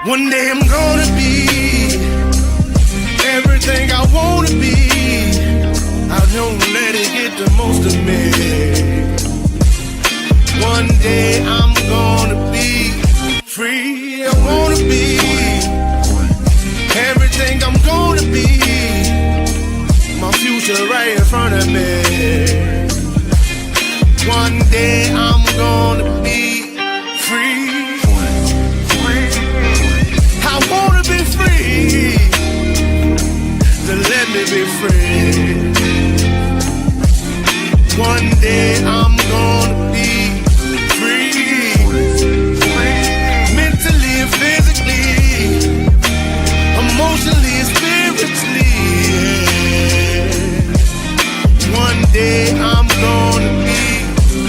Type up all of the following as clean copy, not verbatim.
One day I'm gonna be everything I wanna be. I don't let it get the most of me. One day I'm gonna be free. I wanna be everything I'm gonna be. My future right in front of me. One day I'm gonna be free. I wanna be free. To let me be free. One day I'm gonna be free. Mentally and physically, emotionally and spiritually. Yeah. One day I'm gonna be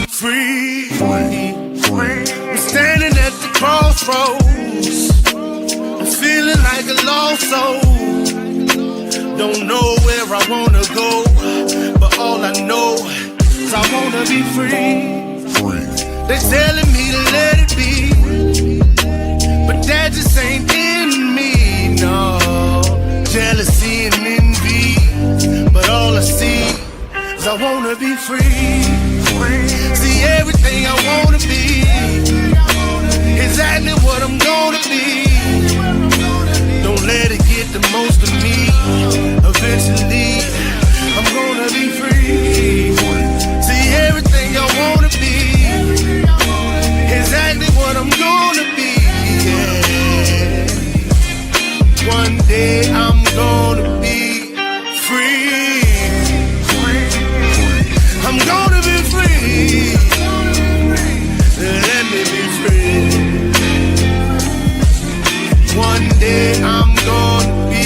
free. I'm standing at the crossroads. I'm feeling like a lost soul. Don't know where I wanna go, but all I know is I wanna be free. They're telling me to let it be, but that just ain't in me, no. Jealousy and envy, but all I see is I wanna be free. See everything I wanna be, exactly what I'm gonna be. Don't let it get the most of me. Eventually, I'm gonna be free. See everything I wanna be, exactly what I'm gonna be. Yeah. One day I'm gonna be free. I'm gonna be free. Let me be free. One day I'm gonna be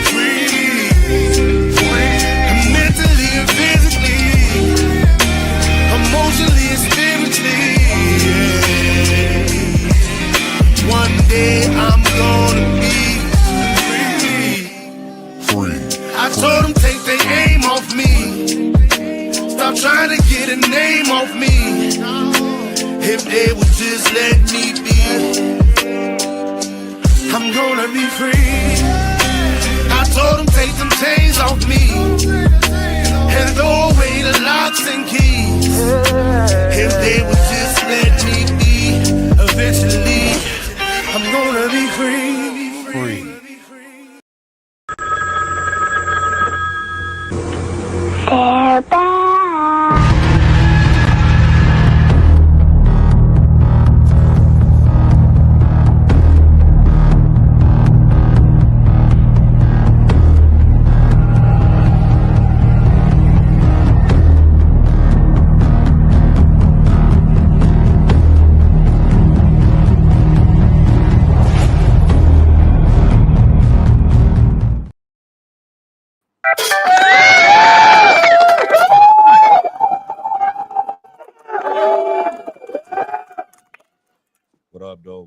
free. Mentally and physically, emotionally and spiritually. Yeah. One day I'm gonna be free. I told them take their aim off me. Stop trying to get a name off me. If they would just let me be, I'm gonna be free. I told them take them chains off me and throw away the locks and keys. If they would just let me be, eventually I'm gonna be free. They're back.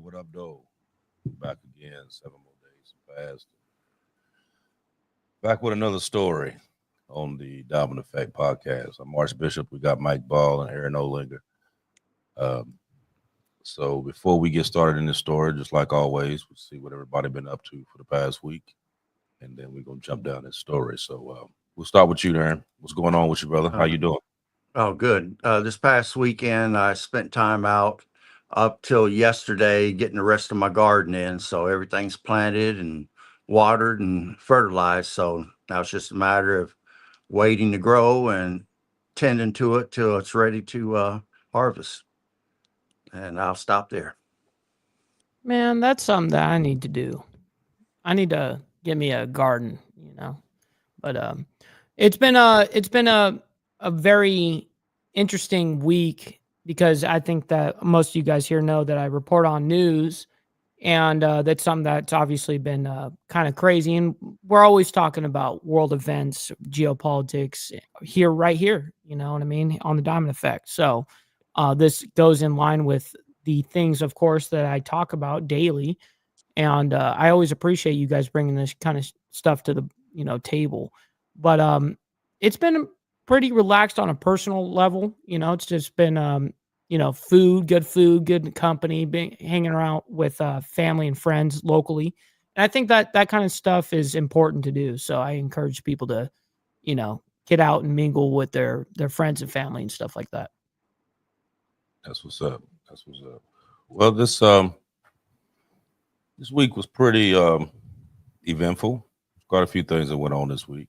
What up, though? Back again, 7 more days passed. Back with another story on the Diamond Effect podcast. I'm Marsh Bishop. We got Mike Ball and Aaron Olinger. So before we get started in this story, just like always, we'll see what everybody been up to for the past week, and then we're gonna jump down this story. So we'll start with you, Aaron. What's going on with you, brother? How you doing? Oh, good. This past weekend, I spent time out up till yesterday getting the rest of my garden in. So everything's planted and watered and fertilized. So now it's just a matter of waiting to grow and tending to it till it's ready to harvest. And I'll stop there. Man, that's something that I need to do. I need to get me a garden, you know. But it's been a very interesting week because I think that most of you guys here know that I report on news, and that's something that's obviously been kind of crazy. And we're always talking about world events, geopolitics right here, you know what I mean, on the Diamond Effect. So this goes in line with the things, of course, that I talk about daily. And I always appreciate you guys bringing this kind of stuff to the table. But it's been pretty relaxed on a personal level. It's just been food, good company, being hanging around with family and friends locally. And I think that kind of stuff is important to do. So I encourage people to, get out and mingle with their friends and family and stuff like that. That's what's up. That's what's up. Well, this week was pretty eventful. Quite a few things that went on this week.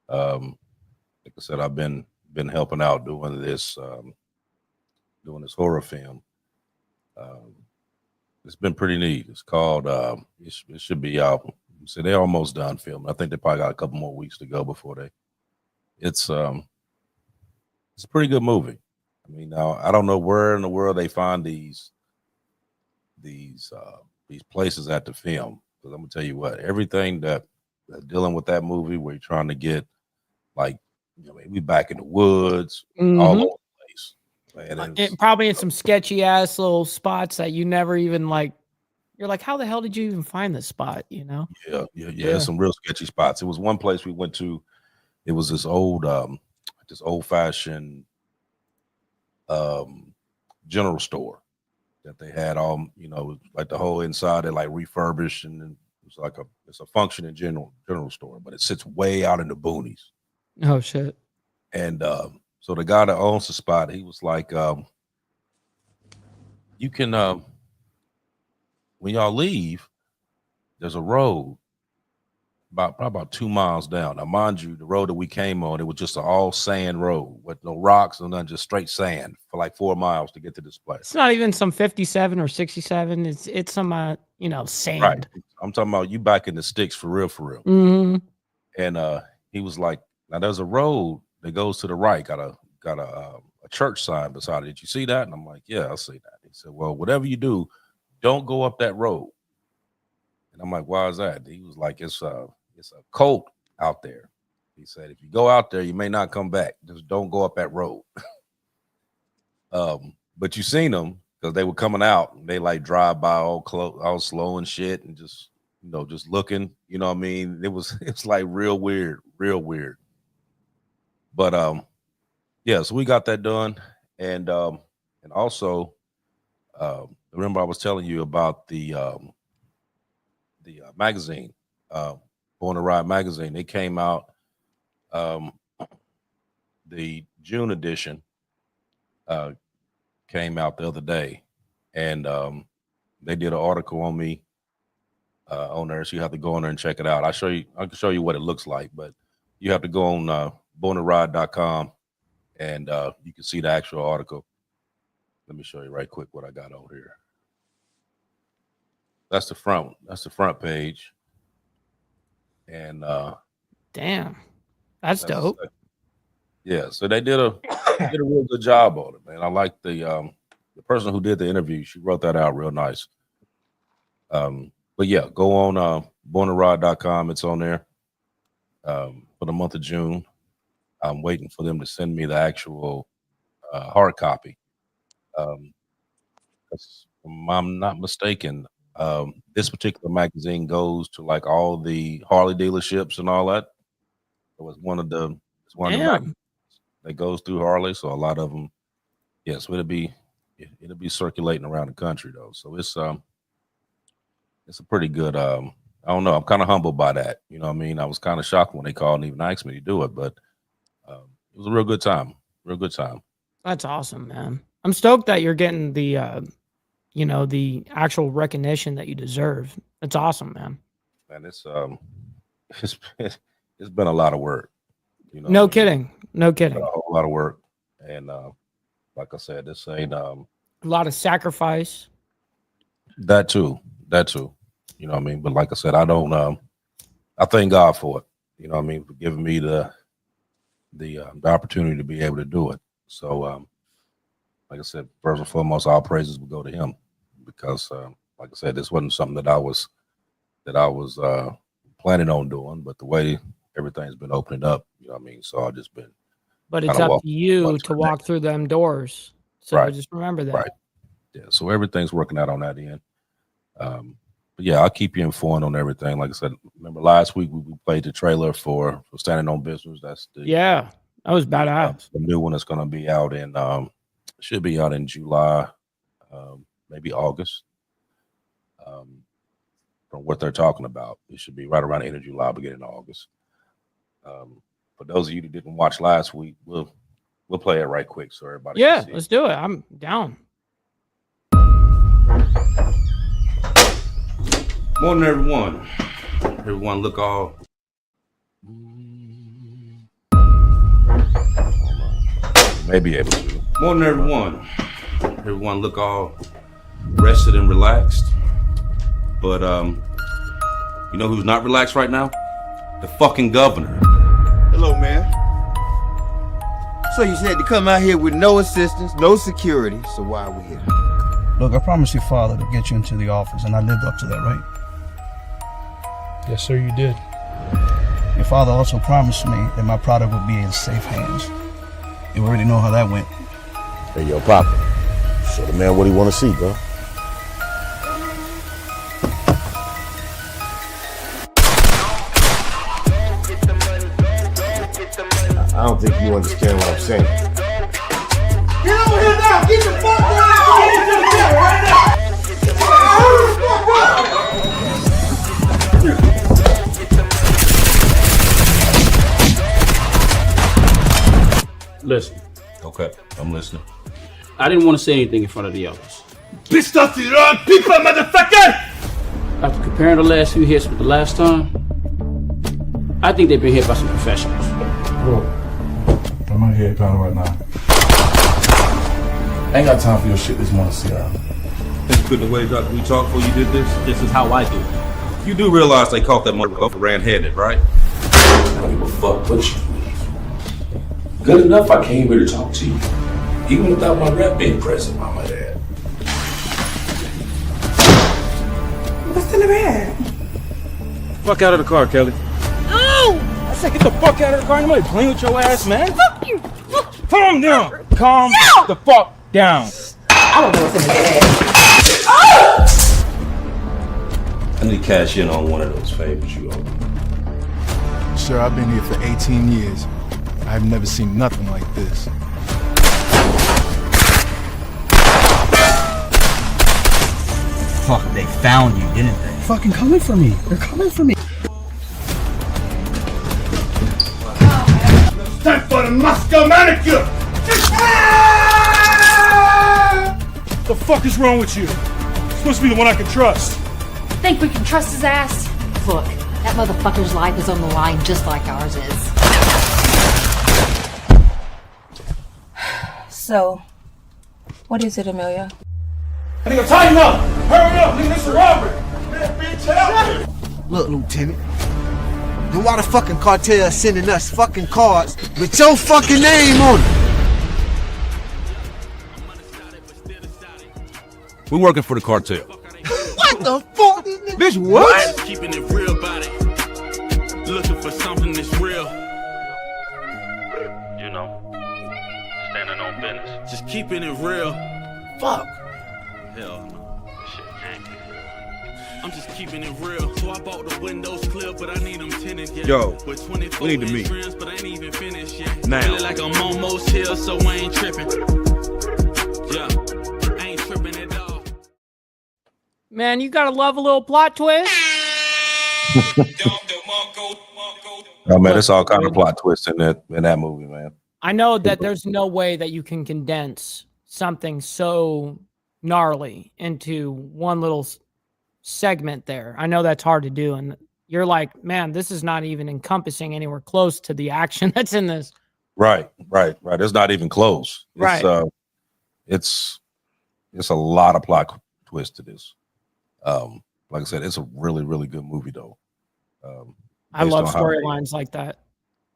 Like I said, I've been helping out doing this horror film. It's been pretty neat. It's called it should be out. So they're almost done filming. I think they probably got a couple more weeks to go before they. It's a pretty good movie. I mean, now I don't know where in the world they find these places at the film. Because I'm gonna tell you what, everything that dealing with that movie, where you're trying to get like, we back in the woods, all over the place. Man, And probably in some sketchy ass little spots that you never even like. You're like, how the hell did you even find this spot? Yeah. Some real sketchy spots. It was one place we went to. It was this old fashioned general store that they had all, like the whole inside they like refurbished, and then it's like it's a functioning general store, but it sits way out in the boonies. Oh shit. And so the guy that owns the spot, he was like, you can when y'all leave, there's a road probably about 2 miles down. Now, mind you, the road that we came on, it was just an all sand road with no rocks and nothing, just straight sand for like 4 miles to get to this place. It's not even some 57 or 67. It's some sand. Right. I'm talking about you back in the sticks for real. Mm-hmm. And he was like, now there's a road that goes to the right, got a church sign beside it. Did you see that? And I'm like, yeah, I see that. He said, well, whatever you do, don't go up that road. And I'm like, why is that? He was like, it's a cult out there. He said, if you go out there, you may not come back. Just don't go up that road. But you seen them because they were coming out and they like drive by all slow and shit and just, just looking, you know what I mean? It's like real weird. But yeah, so we got that done. And also remember I was telling you about the magazine, Born to Ride magazine. They came out, the June edition came out the other day, and they did an article on me on there, so you have to go on there and check it out. I can show you what it looks like, but you have to go on borntoride.com and you can see the actual article. Let me show you right quick what I got on here. That's the front page. And damn, that's dope. Yeah, so they did a real good job on it, man. I like the person who did the interview. She wrote that out real nice. But yeah, go on borntoride.com. It's on there for the month of June. I'm waiting for them to send me the actual hard copy. If I'm not mistaken, this particular magazine goes to like all the Harley dealerships and all that. It was one of the magazines that goes through Harley. So a lot of them, yes, it'll be circulating around the country though. So it's a pretty good. I don't know. I'm kind of humbled by that. You know what I mean? I was kind of shocked when they called and even asked me to do it, but it was a real good time. That's awesome, man. I'm stoked that you're getting the the actual recognition that you deserve. That's awesome, man. And it's been a lot of work. No kidding. A whole lot of work. And like I said, this ain't a lot of sacrifice. That too. You know what I mean? But like I said, I thank God for it. You know what I mean? For giving me the opportunity to be able to do it. So like I said, first and foremost, all praises will go to him, because like I said, this wasn't something that I was planning on doing, but the way everything's been opening up, you know what I mean? So I've just been. But it's up to you to walk through them doors. So right. Just remember that. Right. Yeah. So everything's working out on that end. But yeah, I'll keep you informed on everything. Like I said, remember last week we played the trailer for Standing on Business. That's that was badass. The new one that's going to be out in should be out in July, maybe August. From what they're talking about, it should be right around the end of July, beginning of August. For those of you that didn't watch last week, we'll play it right quick so everybody Yeah, can see let's do it. I'm down. Morning, everyone. Everyone look all. Maybe able to. Morning, everyone. Everyone look all rested and relaxed. But you know who's not relaxed right now? The fucking governor. Hello, man. So you said to come out here with no assistance, no security. So why are we here? Look, I promised your father to get you into the office, and I lived up to that, right? Yes, sir, you did. Your father also promised me that my product would be in safe hands. You already know how that went. Hey, yo, Papa, show the man what he want to see, bro. I don't think you understand what I'm saying. Get over here now! Get the fuck out! Get into the jail right now! Listen, Okay, I'm listening. I didn't want to say anything in front of the others. Pissed off the wrong people, motherfucker! After comparing the last few hits with the last time, I think they've been hit by some professionals. Bro, I'm out here kind of right now. I ain't got time for your shit this morning, Sierra. Think good the way that we talked before you did this? This is how I do it. You do realize they caught that motherfucker red-handed, right? I don't give a fuck what you believe. Good enough I came here to talk to you. Even without my rep being present, I might add. What's in the bag? Fuck out of the car, Kelly. No! I said get the fuck out of the car. Anybody playing with your ass, man? Fuck you! Calm down. Calm the fuck down. I don't know what's in the bag. I need to cash in on one of those favors you owe. Sir, I've been here for 18 years. I've never seen nothing like this. Fuck, they found you, didn't they? Fucking coming for me. They're coming for me. Time for the Moscow manicure! What the fuck is wrong with you? You're supposed to be the one I can trust. Think we can trust his ass? Look, that motherfucker's life is on the line just like ours is. So, what is it, Amelia? Nigga, tighten up! Hurry up! Nigga, this is a robbery! Man, bitch, help me! Look, Lieutenant. Then why the fucking cartel is sending us fucking cards with your fucking name on it? We're working for the cartel. What the fuck? Bitch, what? Keeping it real about it. Looking for something that's real. You know, standing on business. Just keeping it real. Fuck. Hell no. I'm just keeping it real. So I bought the windows clear, but I need them tinted. Yeah. Yo, with 24 we need to meet. Rims, but I ain't even finished yet. Now. Feeling like I'm almost here, so I ain't tripping. Yeah, I ain't tripping at all. Man, you gotta love a little plot twist. Oh man, it's all kind of plot twists in that movie, man. I know that there's no way that you can condense something so gnarly into one little segment there. I know that's hard to do. And you're like, man, this is not even encompassing anywhere close to the action that's in this. Right. It's not even close. Right. It's a lot of plot twist to this. Like I said, it's a really, really good movie though. I love storylines like that.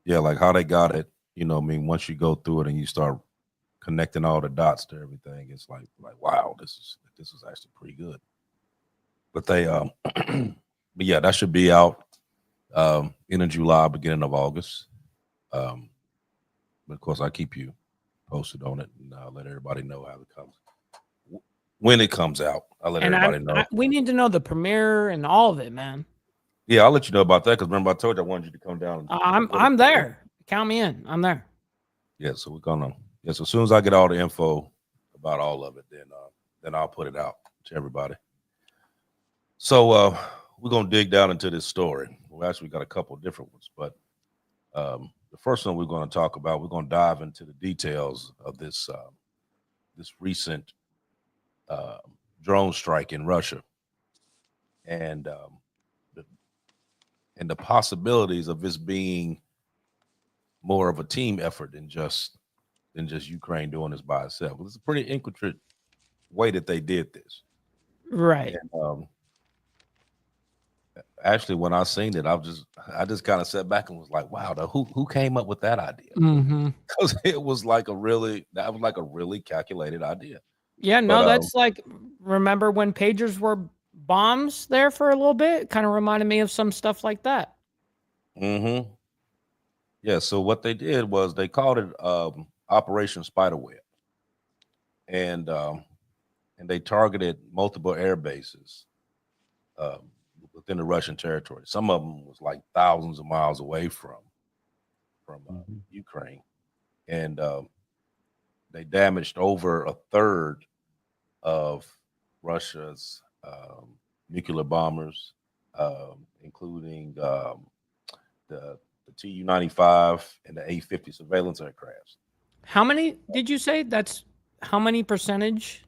Yeah, like how they got it. You know, I mean, once you go through it and you start connecting all the dots to everything, it's like wow, this is actually pretty good. But they but yeah, that should be out end of July, beginning of August. But of course, I keep you posted on it and let everybody know how it comes. When it comes out, I'll let everybody know. We need to know the premiere and all of it, man. Yeah, I'll let you know about that because remember I told you I wanted you to come down. I'm there. Count me in. I'm there. Yeah, so we're gonna. Yeah, so as soon as I get all the info, about all of it, then I'll put it out to everybody. So we're gonna dig down into this story. We actually got a couple of different ones, but the first one we're going to talk about, we're going to dive into the details of this this recent drone strike in Russia, and the possibilities of this being more of a team effort than just Ukraine doing this by itself. It's a pretty intricate way that they did this, right? And, actually, when I seen it, I just kind of sat back and was like, "Wow, who came up with that idea?" Because it was like a really calculated idea. Yeah, no, that's like, remember when pagers were bombs there for a little bit? Kind of reminded me of some stuff like that. Yeah. So what they did was they called it Operation Spiderweb, and they targeted multiple air bases within the Russian territory. Some of them was like thousands of miles away from Ukraine, and they damaged over a third of Russia's nuclear bombers, including the Tu-95 and the A-50 surveillance aircrafts. How many did you say? That's how many percentage?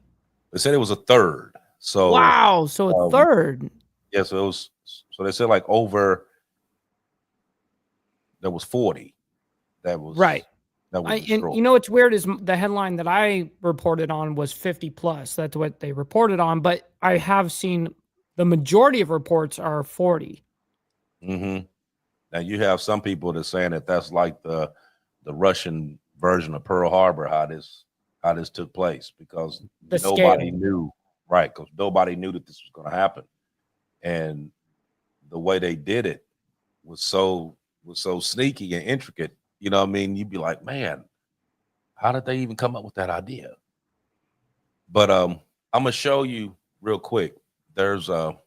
They said it was a third. So wow, so a third. Yeah, so it was. So they said like over. There was 40. That was right. That was and you know what's weird is the headline that I reported on was 50 plus. That's what they reported on. But I have seen the majority of reports are 40. Now you have some people that are saying that that's like the Russian version of Pearl Harbor, how this took place, because nobody knew, right? Because nobody knew that this was going to happen, and the way they did it was so sneaky and intricate. You know what I mean? You'd be like, man, how did they even come up with that idea? But I'm gonna show you real quick. There's a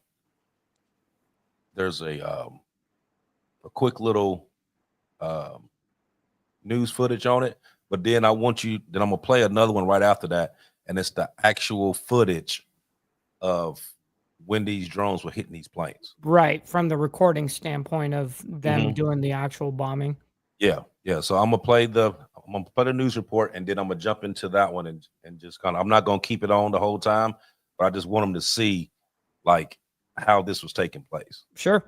quick little news footage on it, but then I'm gonna play another one right after that, and it's the actual footage of when these drones were hitting these planes. Right, from the recording standpoint of them doing the actual bombing. Yeah. So I'm gonna play the news report, and then I'm gonna jump into that one and just kind of, I'm not gonna keep it on the whole time, but I just want them to see like how this was taking place. Sure.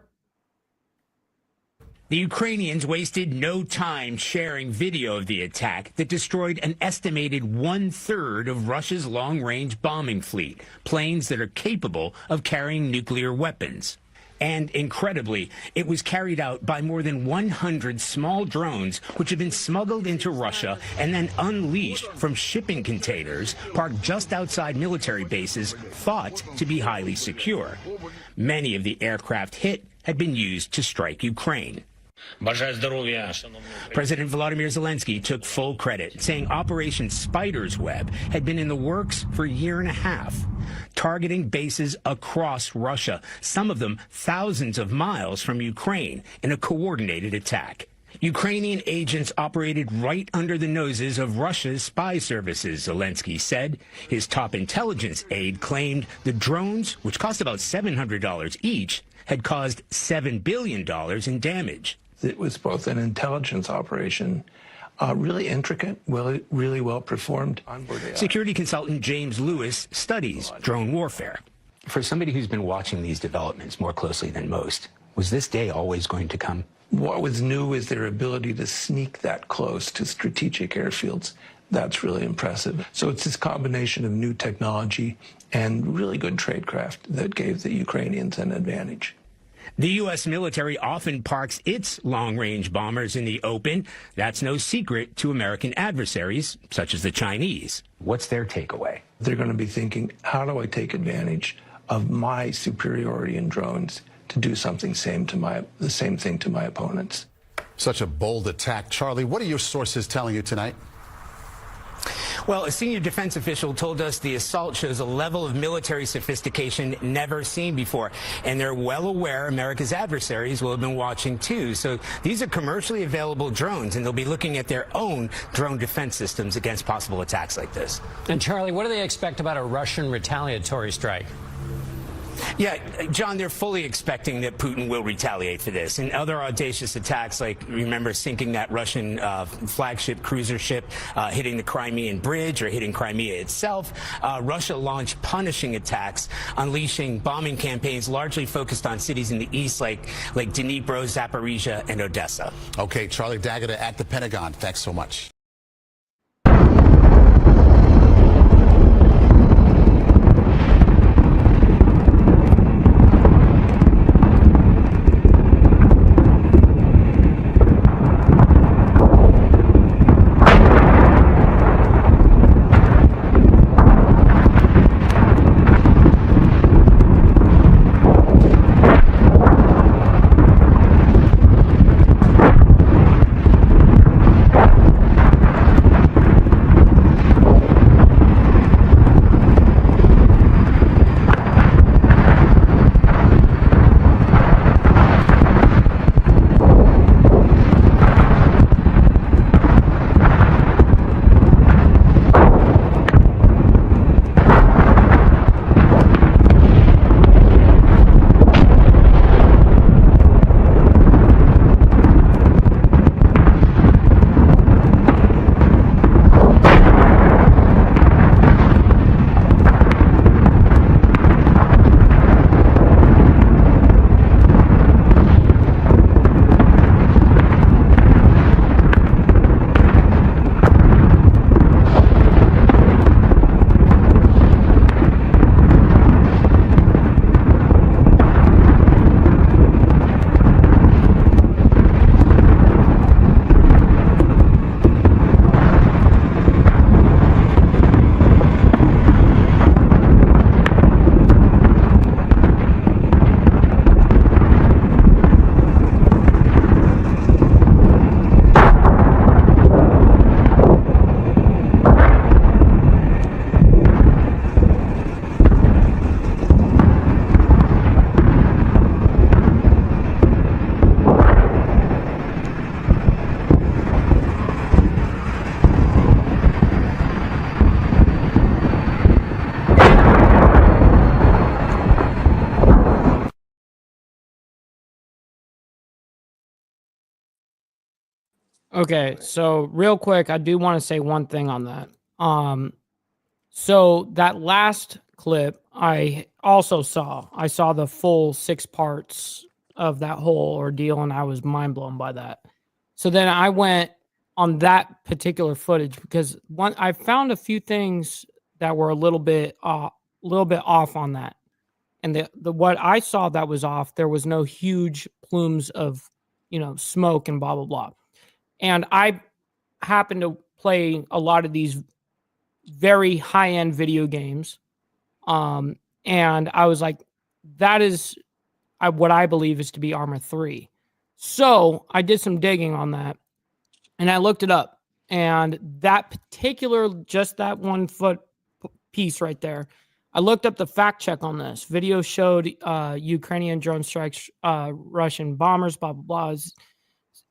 The Ukrainians wasted no time sharing video of the attack that destroyed an estimated 1/3 of Russia's long-range bombing fleet, planes that are capable of carrying nuclear weapons. And incredibly, it was carried out by more than 100 small drones, which have been smuggled into Russia and then unleashed from shipping containers parked just outside military bases thought to be highly secure. Many of the aircraft hit had been used to strike Ukraine. President Volodymyr Zelensky took full credit, saying Operation Spider's Web had been in the works for a year and a half, targeting bases across Russia, some of them thousands of miles from Ukraine, in a coordinated attack. Ukrainian agents operated right under the noses of Russia's spy services, Zelensky said. His top intelligence aide claimed the drones, which cost about $700 each, had caused $7 billion in damage. It was both an intelligence operation, really intricate, really well performed. Security consultant James Lewis studies drone warfare. For somebody who's been watching these developments more closely than most, was this day always going to come? What was new is their ability to sneak that close to strategic airfields. That's really impressive. So it's this combination of new technology and really good tradecraft that gave the Ukrainians an advantage. The U.S. military often parks its long-range bombers in the open. That's no secret to American adversaries, such as the Chinese. What's their takeaway? They're going to be thinking, how do I take advantage of my superiority in drones to do something the same thing to my opponents? Such a bold attack. Charlie, what are your sources telling you tonight? Well, a senior defense official told us the assault shows a level of military sophistication never seen before. And they're well aware America's adversaries will have been watching too. So these are commercially available drones, and they'll be looking at their own drone defense systems against possible attacks like this. And Charlie, what do they expect about a Russian retaliatory strike? Yeah, John, they're fully expecting that Putin will retaliate for this. And other audacious attacks, like, remember, sinking that Russian flagship cruiser ship, hitting the Crimean Bridge or hitting Crimea itself. Russia launched punishing attacks, unleashing bombing campaigns largely focused on cities in the east like Dnipro, Zaporizhia, and Odessa. Okay, Charlie D'Agata at the Pentagon. Thanks so much. Okay, so real quick, I do want to say one thing on that. So that last clip I also saw. I saw the full 6 parts of that whole ordeal, and I was mind blown by that. So then I went on that particular footage because I found a few things that were a little bit off on that. And the what I saw that was off, there was no huge plumes of, smoke and blah blah blah. And I happen to play a lot of these very high-end video games. And I was like, that is what I believe is to be Arma 3. So I did some digging on that, and I looked it up. And that particular, just that 1 foot piece right there, I looked up the fact check on this. Video showed Ukrainian drone strikes Russian bombers, blah, blah, blah.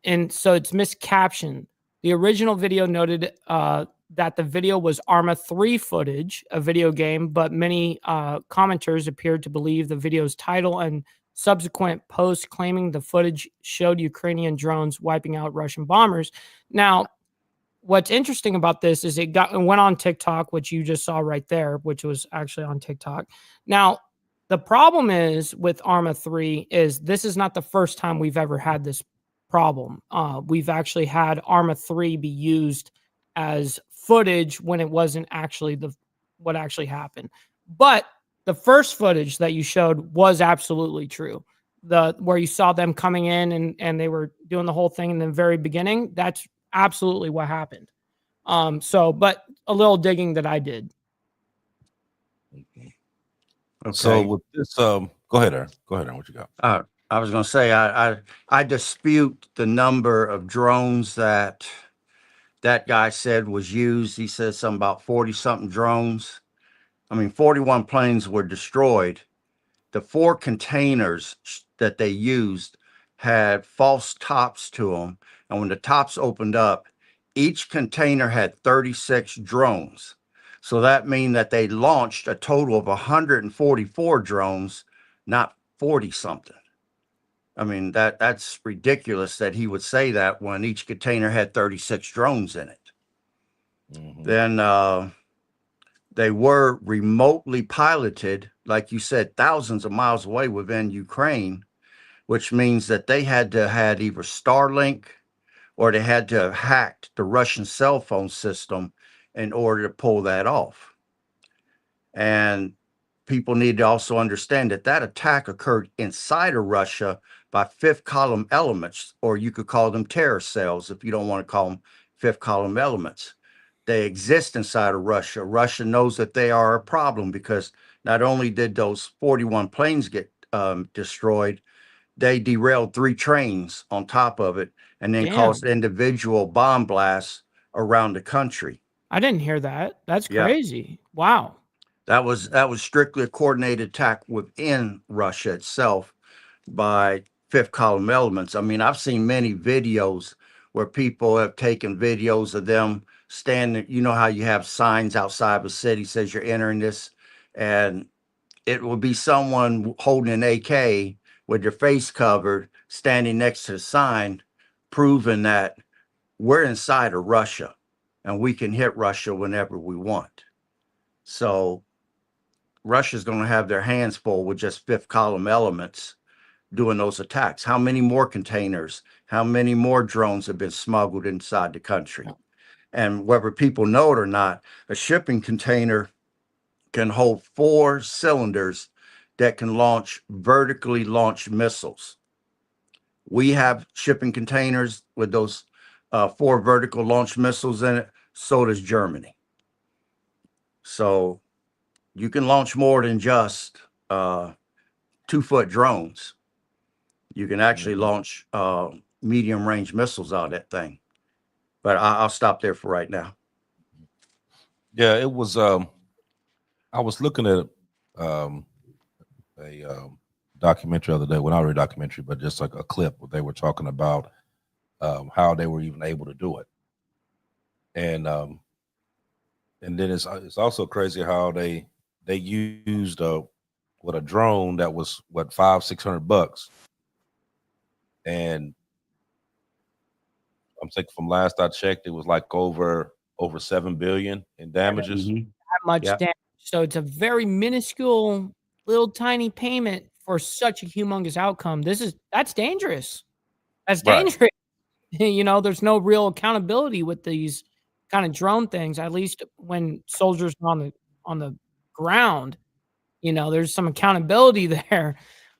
And so it's miscaptioned. The original video noted that the video was Arma 3 footage, a video game, but many commenters appeared to believe the video's title and subsequent posts claiming the footage showed Ukrainian drones wiping out Russian bombers. Now, what's interesting about this is it went on TikTok, which you just saw right there, which was actually on TikTok. Now, the problem is with Arma 3 is this is not the first time we've ever had this problem. We've actually had Arma 3 be used as footage when it wasn't actually what actually happened. But the first footage that you showed was absolutely true. Where you saw them coming in and they were doing the whole thing in the very beginning, that's absolutely what happened. But a little digging that I did. Okay. So with this, go ahead, Aaron. Go ahead, Aaron. What you got? I was going to say I dispute the number of drones that that guy said was used. He said something about 40 something drones. 41 planes were destroyed. The 4 containers that they used had false tops to them. And when the tops opened up, each container had 36 drones. So that means that they launched a total of 144 drones, not 40 something. That's ridiculous that he would say that when each container had 36 drones in it. Then they were remotely piloted, like you said, thousands of miles away within Ukraine, which means that they had to have either Starlink or they had to have hacked the Russian cell phone system in order to pull that off. And people need to also understand that that attack occurred inside of Russia by fifth column elements, or you could call them terror cells if you don't want to call them fifth column elements. They exist inside of Russia. Russia knows that they are a problem because not only did those 41 planes get destroyed, they derailed 3 trains on top of it and then caused individual bomb blasts around the country. I didn't hear that. That's Yeah. crazy. Wow. That was strictly a coordinated attack within Russia itself by fifth column elements. I've seen many videos where people have taken videos of them standing. You know how you have signs outside of a city says you're entering this, and it will be someone holding an AK with their face covered, standing next to the sign, proving that we're inside of Russia and we can hit Russia whenever we want. So Russia's going to have their hands full with just fifth column elements doing those attacks. How many more containers, how many more drones have been smuggled inside the country? And whether people know it or not, a shipping container can hold 4 cylinders that can launch vertically launched missiles. We have shipping containers with those 4 vertical launch missiles in it. So does Germany. So you can launch more than just 2-foot drones. You can actually launch medium range missiles out of that thing. But I'll stop there for right now. Yeah, it was. I was looking at a documentary the other day. Well, not a documentary, but just like a clip where they were talking about how they were even able to do it. And then it's also crazy how they used a drone that was $500-600, and I'm thinking from last I checked, it was like over $7 billion in damages. That much damage. So it's a very minuscule, little tiny payment for such a humongous outcome. That's dangerous. That's dangerous. There's no real accountability with these kind of drone things. At least when soldiers are on the ground, there's some accountability there.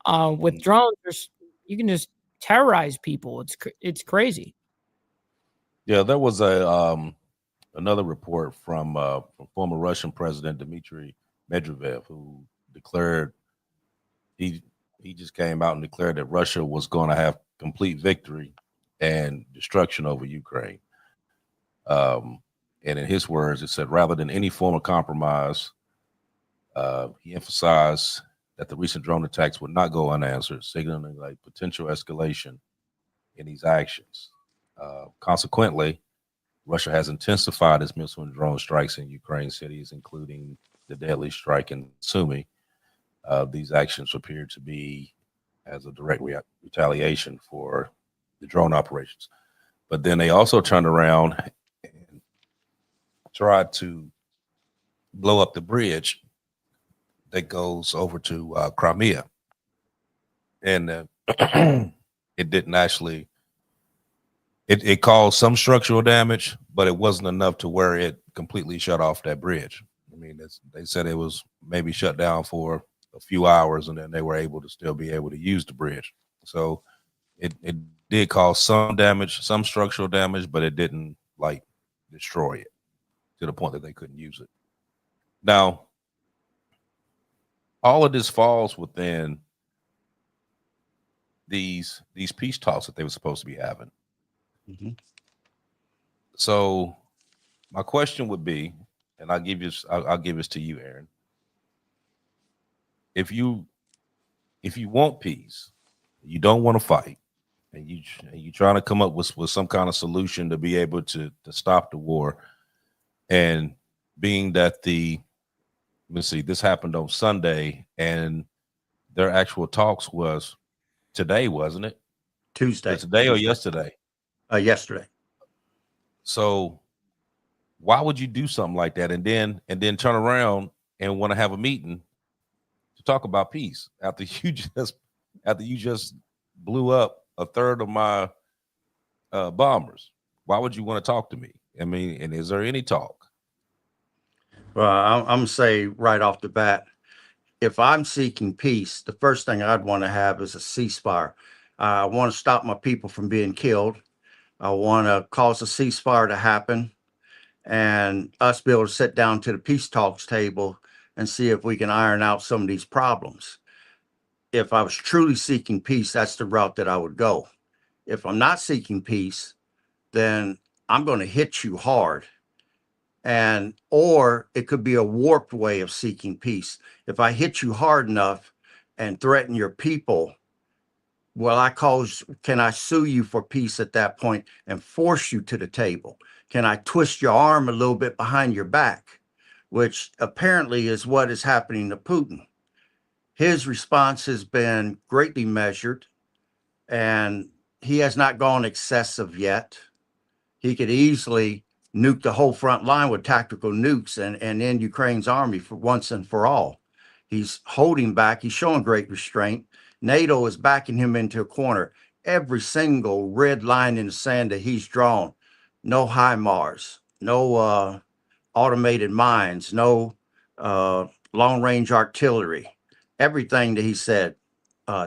With drones, you can just terrorize people. It's crazy. Yeah, there was another report from former Russian President Dmitry Medvedev, who declared he just came out and declared that Russia was going to have complete victory and destruction over Ukraine. And in his words, it said, rather than any form of compromise, he emphasized that the recent drone attacks would not go unanswered, signaling like potential escalation in these actions. Consequently, Russia has intensified its missile and drone strikes in Ukraine cities, including the deadly strike in Sumy. These actions appear to be as a direct retaliation for the drone operations. But then they also turned around and tried to blow up the bridge that goes over to Crimea. And it didn't actually, it caused some structural damage, but it wasn't enough to where it completely shut off that bridge. They said it was maybe shut down for a few hours, and then they were able to still be able to use the bridge. So it did cause some damage, some structural damage, but it didn't like destroy it to the point that they couldn't use it. Now, all of this falls within these peace talks that they were supposed to be having. So my question would be, and I'll give this to you, Aaron. If you want peace, you don't want to fight, and you trying to come up with some kind of solution to be able to stop the war, and being that this happened on Sunday, and their actual talks was today, wasn't it? Tuesday. Today or yesterday? Yesterday. So why would you do something like that and then turn around and want to have a meeting to talk about peace after you just blew up a third of my bombers? Why would you want to talk to me? I mean, and is there any talk? Well, I'm gonna say right off the bat, if I'm seeking peace, the first thing I'd want to have is a ceasefire. I want to stop my people from being killed. I want to cause a ceasefire to happen and us be able to sit down to the peace talks table and see if we can iron out some of these problems. If I was truly seeking peace, that's the route that I would go. If I'm not seeking peace, then I'm going to hit you hard. Or it could be a warped way of seeking peace. If I hit you hard enough and threaten your people, can I sue you for peace at that point and force you to the table? Can I twist your arm a little bit behind your back, which apparently is what is happening to Putin. His response has been greatly measured, and he has not gone excessive yet. He could easily nuke the whole front line with tactical nukes and end Ukraine's army for once and for all. He's holding back. He's showing great restraint. NATO is backing him into a corner. Every single red line in the sand that he's drawn, no HIMARS, no automated mines, no long-range artillery, everything that he said,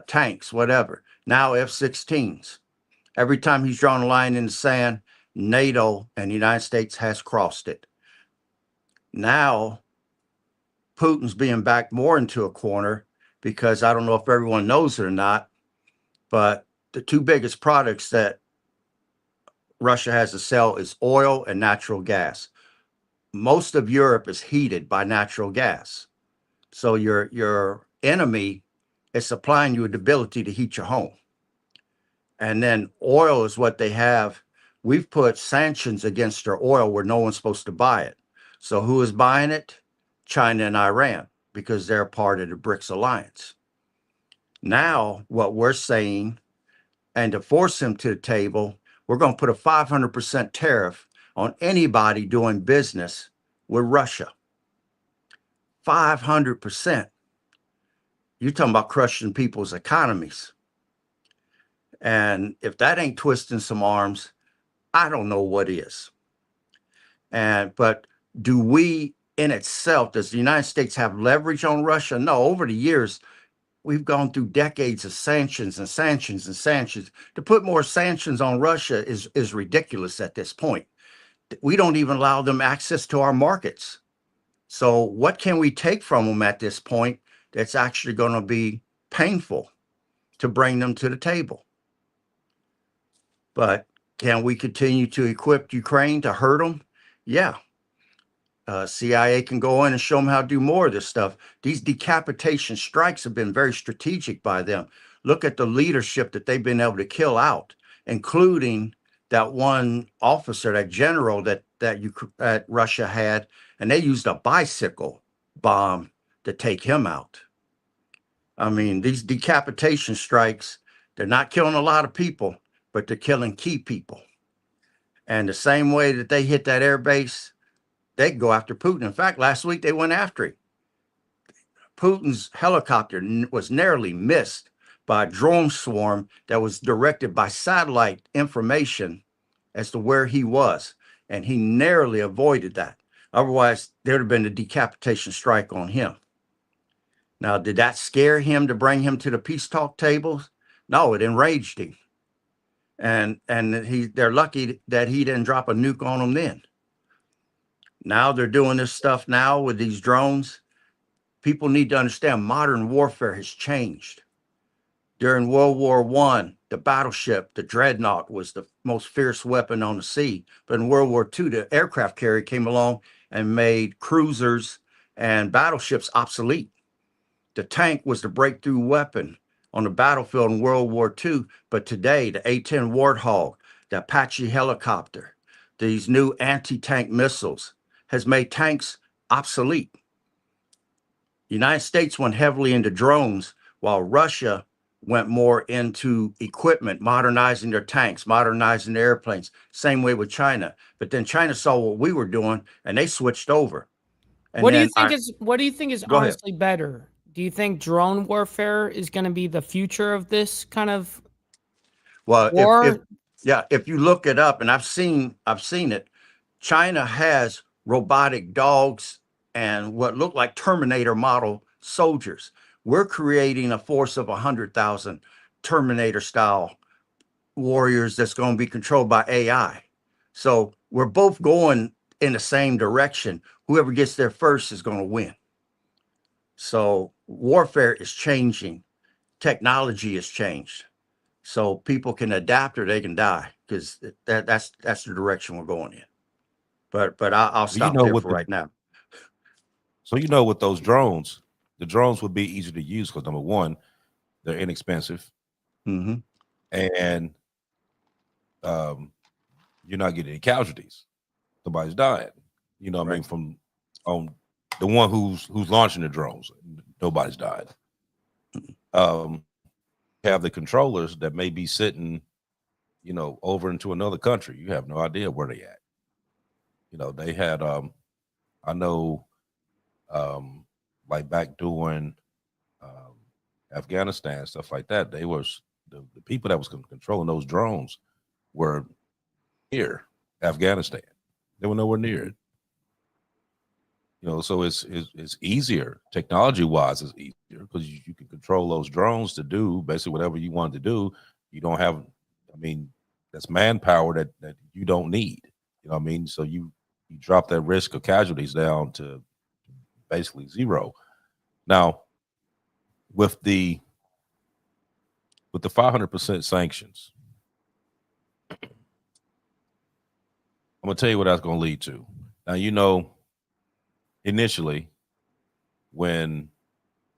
tanks, whatever. Now F-16s. Every time he's drawn a line in the sand, NATO and the United States has crossed it. Now, Putin's being backed more into a corner because I don't know if everyone knows it or not, but the two biggest products that Russia has to sell is oil and natural gas. Most of Europe is heated by natural gas. So your enemy is supplying you with the ability to heat your home. And then oil is what they have. We've put sanctions against their oil where no one's supposed to buy it. So who is buying it? China and Iran, because they're part of the BRICS alliance. Now, what we're saying, and to force them to the table, we're going to put a 500% tariff on anybody doing business with Russia. 500%. You're talking about crushing people's economies. And if that ain't twisting some arms, I don't know what is. But do we in itself, does the United States have leverage on Russia? No, over the years, we've gone through decades of sanctions and sanctions and sanctions. To put more sanctions on Russia is ridiculous at this point. We don't even allow them access to our markets. So what can we take from them at this point that's actually going to be painful to bring them to the table? But can we continue to equip Ukraine to hurt them? Yeah. CIA can go in and show them how to do more of this stuff. These decapitation strikes have been very strategic by them. Look at the leadership that they've been able to kill out, including that one officer, that general that Russia had, and they used a bicycle bomb to take him out. I mean, these decapitation strikes, they're not killing a lot of people, but they're killing key people. And the same way that they hit that air base, they go after Putin. In fact, last week they went after him. Putin's helicopter was narrowly missed by a drone swarm that was directed by satellite information as to where he was. And he narrowly avoided that. Otherwise, there would have been a decapitation strike on him. Now, did that scare him to bring him to the peace talk tables? No, it enraged him. And they're lucky that he didn't drop a nuke on them then. Now they're doing this stuff now with these drones. People need to understand modern warfare has changed. During World War I, the battleship, the dreadnought, was the most fierce weapon on the sea. But in World War II, the aircraft carrier came along and made cruisers and battleships obsolete. The tank was the breakthrough weapon on the battlefield in World War II. But today, the A-10 Warthog, the Apache helicopter, these new anti-tank missiles has made tanks obsolete. The United States went heavily into drones, while Russia went more into equipment, modernizing their tanks, modernizing their airplanes. Same way with China. But then China saw what we were doing, and they switched over. And what do you think is Go ahead. honestly better? Do you think drone warfare is going to be the future of this kind of Well, war? if you look it up, and I've seen it, China has robotic dogs and what look like Terminator model soldiers. We're creating a force of 100,000 Terminator style warriors that's going to be controlled by AI. So we're both going in the same direction. Whoever gets there first is going to win. So warfare is changing. Technology has changed. So people can adapt or they can die, because that's the direction we're going in. But I'll stop there for right now. So you know, with those drones, the drones would be easy to use because, number one, they're inexpensive, and you're not getting any casualties. Nobody's dying. You know what I mean? From the one who's launching the drones, nobody's died. Have the controllers that may be sitting, you know, over into another country. You have no idea where they at. You know, they had I know like back during Afghanistan, stuff like that, they was the people that was controlling those drones were near Afghanistan. They were nowhere near it. You know, so it's easier, technology wise, it's easier because you can control those drones to do basically whatever you want to do. You don't have, I mean, that's manpower that you don't need. You know what I mean? So you drop that risk of casualties down to basically zero. Now, with the 500% sanctions, I'm gonna tell you what that's gonna lead to. Now, you know, initially, when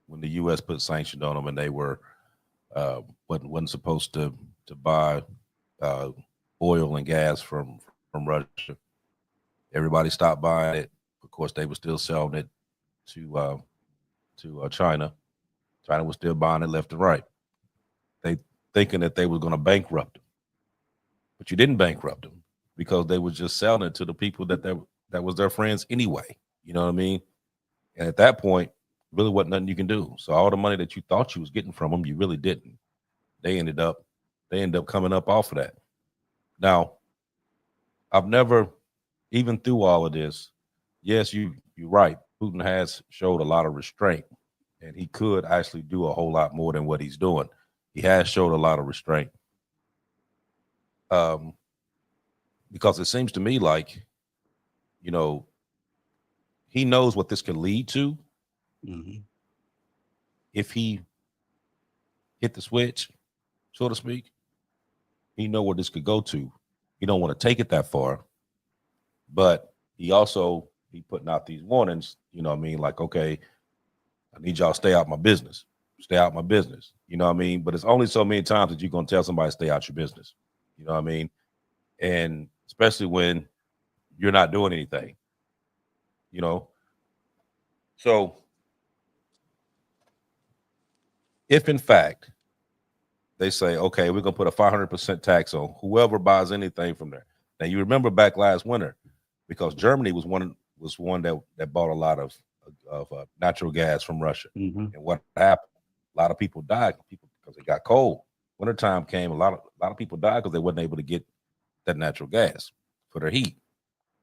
the U.S. put sanctions on them and they were wasn't supposed to buy oil and gas from Russia, everybody stopped buying it. Of course, they were still selling it to China. China was still buying it left and right. They thinking that they were going to bankrupt them, but you didn't bankrupt them because they were just selling it to the people that was their friends anyway. You know what I mean? And at that point, really wasn't nothing you can do. So all the money that you thought you was getting from them, you really didn't. They ended up coming up off of that. Now, I've never, even through all of this, yes, you're right. Putin has showed a lot of restraint, and he could actually do a whole lot more than what he's doing. He has showed a lot of restraint. Because it seems to me like, you know, he knows what this can lead to. If he hit the switch, so to speak, he know where this could go to. He don't want to take it that far, but he putting out these warnings, you know what I mean? Like, okay, I need y'all to stay out my business. Stay out my business. You know what I mean? But it's only so many times that you're going to tell somebody to stay out your business. You know what I mean? And especially when you're not doing anything, you know? So if in fact they say, okay, we're going to put a 500% tax on whoever buys anything from there. Now, you remember back last winter, because Germany was one that bought a lot of natural gas from Russia. And what happened? A lot of people died because it got cold. Wintertime came, a lot of people died because they wasn't able to get that natural gas for their heat.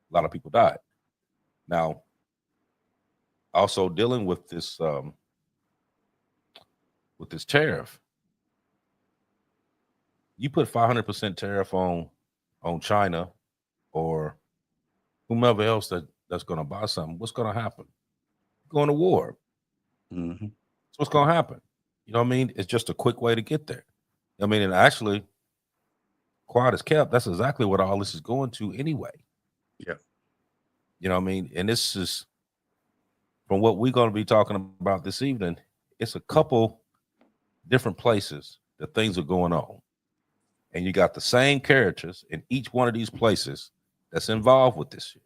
A lot of people died. Now, also dealing with this tariff, you put 500% tariff on China or whomever else that's going to buy something, what's going to happen? Going to war. So what's going to happen? You know what I mean? It's just a quick way to get there. I mean, and actually, quiet as kept, that's exactly what all this is going to anyway. Yeah. You know what I mean? And this is from what we're going to be talking about this evening. It's a couple different places that things are going on. And you got the same characters in each one of these places that's involved with this shit.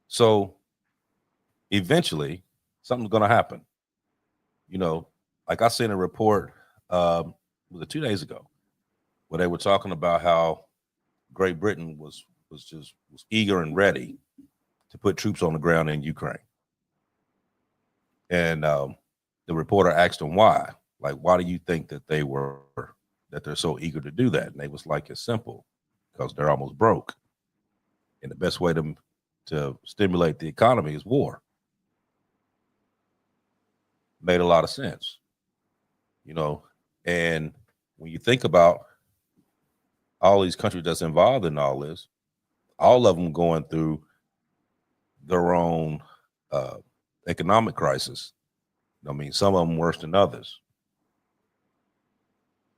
So eventually something's going to happen. You know, like I seen a report, was it 2 days ago, where they were talking about how Great Britain was eager and ready to put troops on the ground in Ukraine. And the reporter asked them why. Like, why do you think that they're so eager to do that? And they was like, it's simple, because they're almost broke. And the best way to stimulate the economy is war. Made a lot of sense, you know. And when you think about all these countries that's involved in all this, all of them going through their own economic crisis. I mean, some of them worse than others.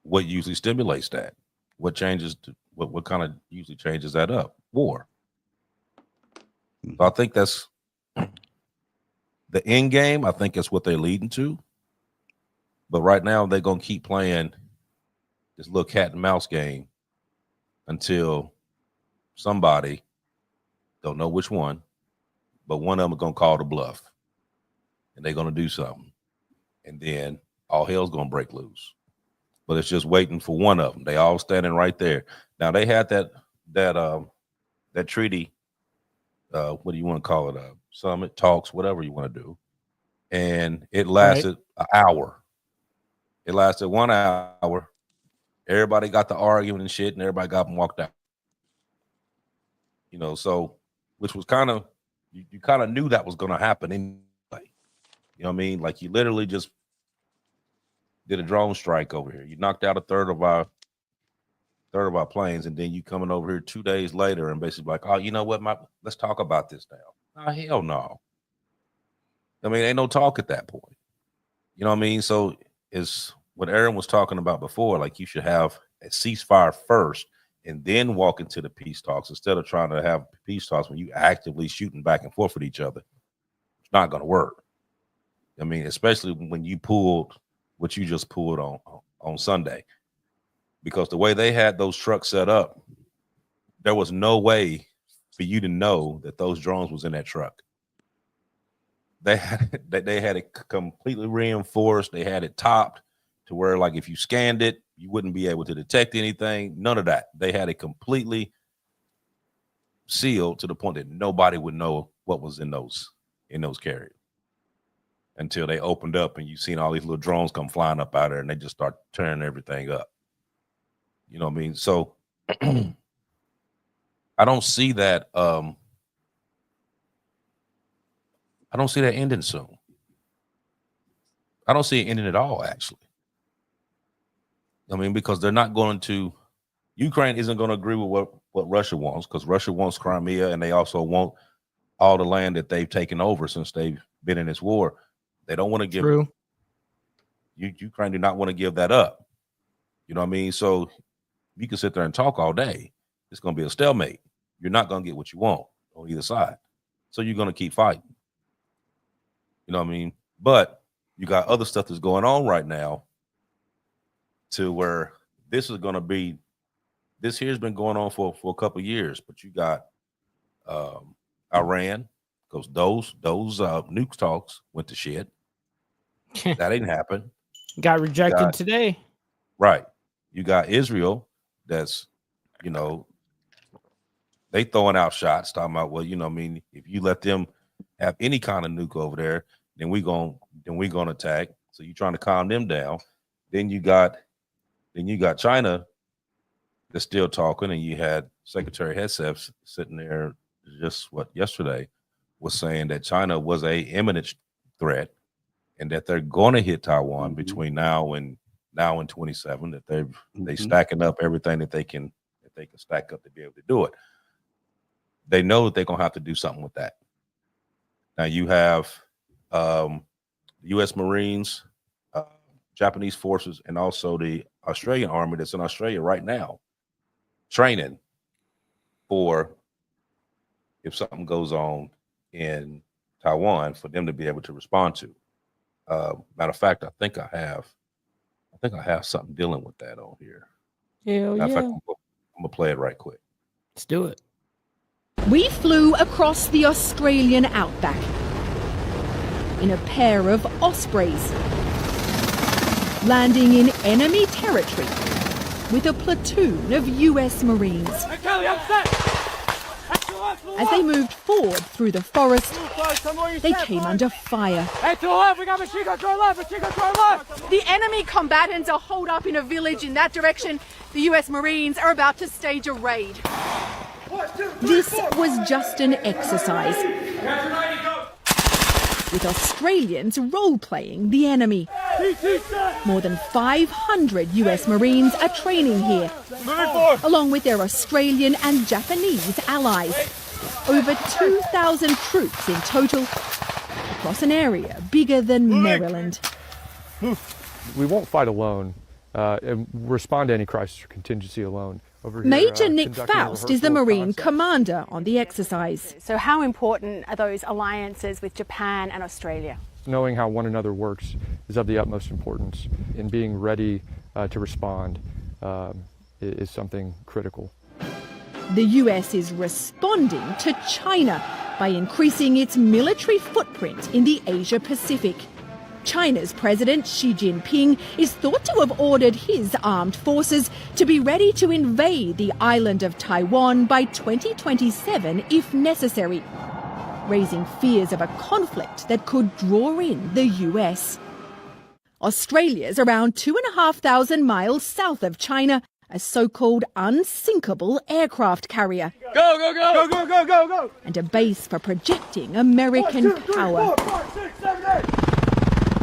What usually stimulates that? What changes? What kind of usually changes that up? War. So I think that's the end game. I think that's what they're leading to. But right now, they're going to keep playing this little cat and mouse game until somebody, don't know which one, but one of them is going to call the bluff. And they're going to do something. And then all hell's going to break loose. But it's just waiting for one of them. They all standing right there. Now, they had that treaty, what do you want to call it? Summit, talks, whatever you want to do. And it lasted an hour. It lasted 1 hour. Everybody got the argument and shit, and everybody got up and walked out. You know, so, which was kind of, you kind of knew that was going to happen anyway. You know what I mean? Like, you literally just did a drone strike over here. You knocked out a third of our planes, and then you coming over here 2 days later and basically like, oh, you know what? Let's talk about this now. Oh, hell no. I mean, ain't no talk at that point. You know what I mean? So it's what Aaron was talking about before. Like, you should have a ceasefire first and then walk into the peace talks instead of trying to have peace talks when you actively shooting back and forth with each other. It's not going to work. I mean, especially when you pulled what you just pulled on Sunday, because the way they had those trucks set up, there was no way for you to know that those drones was in that truck. They had it completely reinforced. They had it topped to where, like, if you scanned it, you wouldn't be able to detect anything. None of that. They had it completely sealed to the point that nobody would know what was in those carriers until they opened up and you've seen all these little drones come flying up out there and they just start tearing everything up. You know what I mean? So I don't see that. I don't see that ending soon. I don't see it ending at all, actually. I mean, because they're not going to, Ukraine isn't going to agree with what Russia wants, because Russia wants Crimea and they also want all the land that they've taken over since they've been in this war. They don't want to give. True. Ukraine do not want to give that up. You know what I mean? So you can sit there and talk all day. It's going to be a stalemate. You're not going to get what you want on either side. So you're going to keep fighting. You know what I mean? But you got other stuff that's going on right now to where this is going to be, this here's been going on for a couple of years, but you got Iran, because those nukes talks went to shit. That didn't happen. Got rejected today. Right. You got Israel that's, you know, they throwing out shots talking about, well, you know what I mean, if you let them have any kind of nuke over there, then we're gonna attack. So you're trying to calm them down. Then you got China that's still talking, and you had Secretary Hegseth sitting there just yesterday was saying that China was a imminent threat and that they're going to hit Taiwan between now and 27, that they stacking up everything that they can stack up to be able to do it. They know that they're going to have to do something with that. Now you have U.S. Marines, Japanese forces, and also the Australian army that's in Australia right now, training for if something goes on in Taiwan for them to be able to respond to. Matter of fact, I think I have something dealing with that on here. Hell Matter of yeah. fact, I'm gonna play it right quick. Let's do it. We flew across the Australian outback in a pair of Ospreys, landing in enemy territory with a platoon of US Marines. As they moved forward through the forest, they came under fire. Hey, to the left, we got machine gun to our left, machine gun to our left. The enemy combatants are holed up in a village in that direction. The US Marines are about to stage a raid. This was just an exercise, with Australians role-playing the enemy. More than 500 US Marines are training here, along with their Australian and Japanese allies. Over 2,000 troops in total, across an area bigger than Maryland. We won't fight alone and respond to any crisis or contingency alone. Over here, Major Nick conducting a Faust is the rehearsal of Marine concepts. commander on the exercise. So how important are those alliances with Japan and Australia? Knowing how one another works is of the utmost importance, and being ready to respond is something critical. The US is responding to China by increasing its military footprint in the Asia Pacific. China's President Xi Jinping is thought to have ordered his armed forces to be ready to invade the island of Taiwan by 2027 if necessary, raising fears of a conflict that could draw in the US. Australia's around 2,500 miles south of China, a so-called unsinkable aircraft carrier. Go, go, go! Go, go, go, go, go! And a base for projecting American power.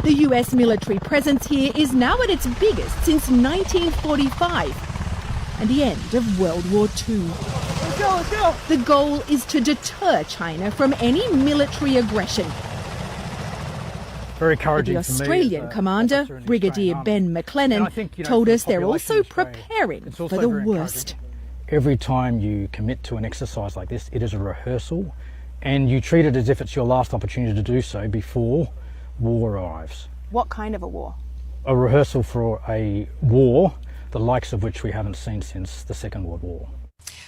The US military presence here is now at its biggest since 1945 and the end of World War II. Let's go, let's go! The goal is to deter China from any military aggression. Very encouraging The for me Australian as a commander, officer in the Brigadier Australian Ben Army. McLennan, And I think, told for us the they're population also of Australia, preparing it's for also the very worst. Every time you commit to an exercise like this, it is a rehearsal, and you treat it as if it's your last opportunity to do so before war arrives. What kind of a war? A rehearsal for a war, the likes of which we haven't seen since the Second World War.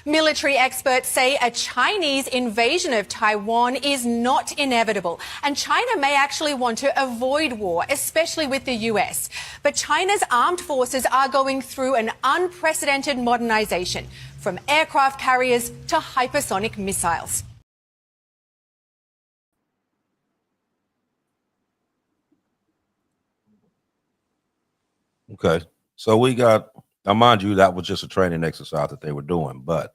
Military experts say a Chinese invasion of Taiwan is not inevitable, and China may actually want to avoid war, especially with the US. But China's armed forces are going through an unprecedented modernization, from aircraft carriers to hypersonic missiles. Okay, so we got. Now, mind you, that was just a training exercise that they were doing, but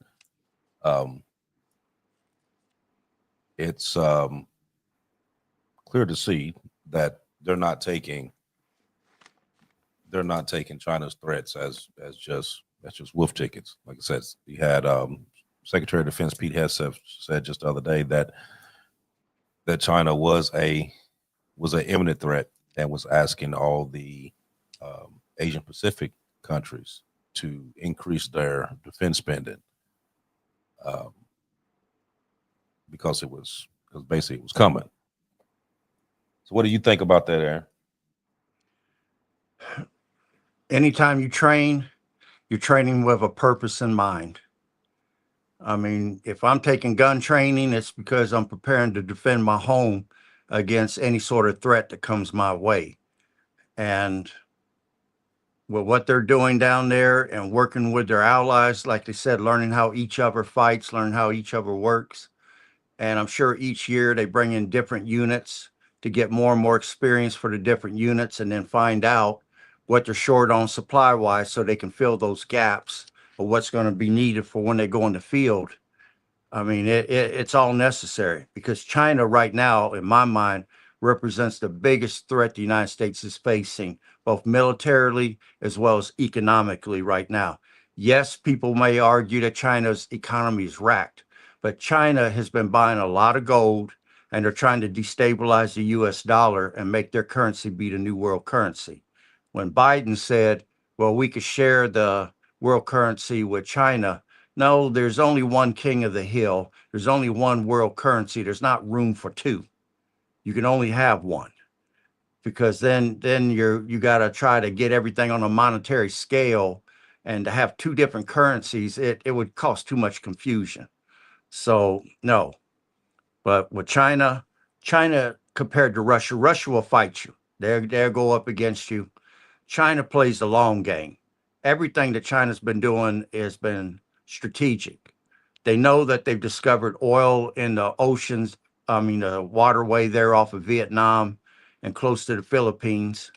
it's clear to see that they're not taking China's threats as just wolf tickets. Like I said, you had Secretary of Defense Pete Hegseth said just the other day that China was an imminent threat and was asking all the Asian Pacific countries to increase their defense spending because it was coming. So what do you think about that, Aaron? Anytime you train, you're training with a purpose in mind. I mean, if I'm taking gun training, it's because I'm preparing to defend my home against any sort of threat that comes my way. And with what they're doing down there and working with their allies, like they said, learning how each other fights, learning how each other works. And I'm sure each year they bring in different units to get more and more experience for the different units, and then find out what they're short on supply wise so they can fill those gaps of what's going to be needed for when they go in the field. I mean, it's all necessary, because China right now, in my mind, represents the biggest threat the United States is facing, both militarily as well as economically right now. Yes, people may argue that China's economy is wrecked, but China has been buying a lot of gold, and they're trying to destabilize the US dollar and make their currency be the new world currency. When Biden said, well, we could share the world currency with China. No, there's only one king of the hill. There's only one world currency. There's not room for two. You can only have one, because then you got to try to get everything on a monetary scale, and to have two different currencies, it would cause too much confusion. So no. But with China compared to Russia will fight you. They'll go up against you. China plays the long game. Everything that China's been doing has been strategic. They know that they've discovered oil in the oceans, the waterway there off of Vietnam and close to the Philippines.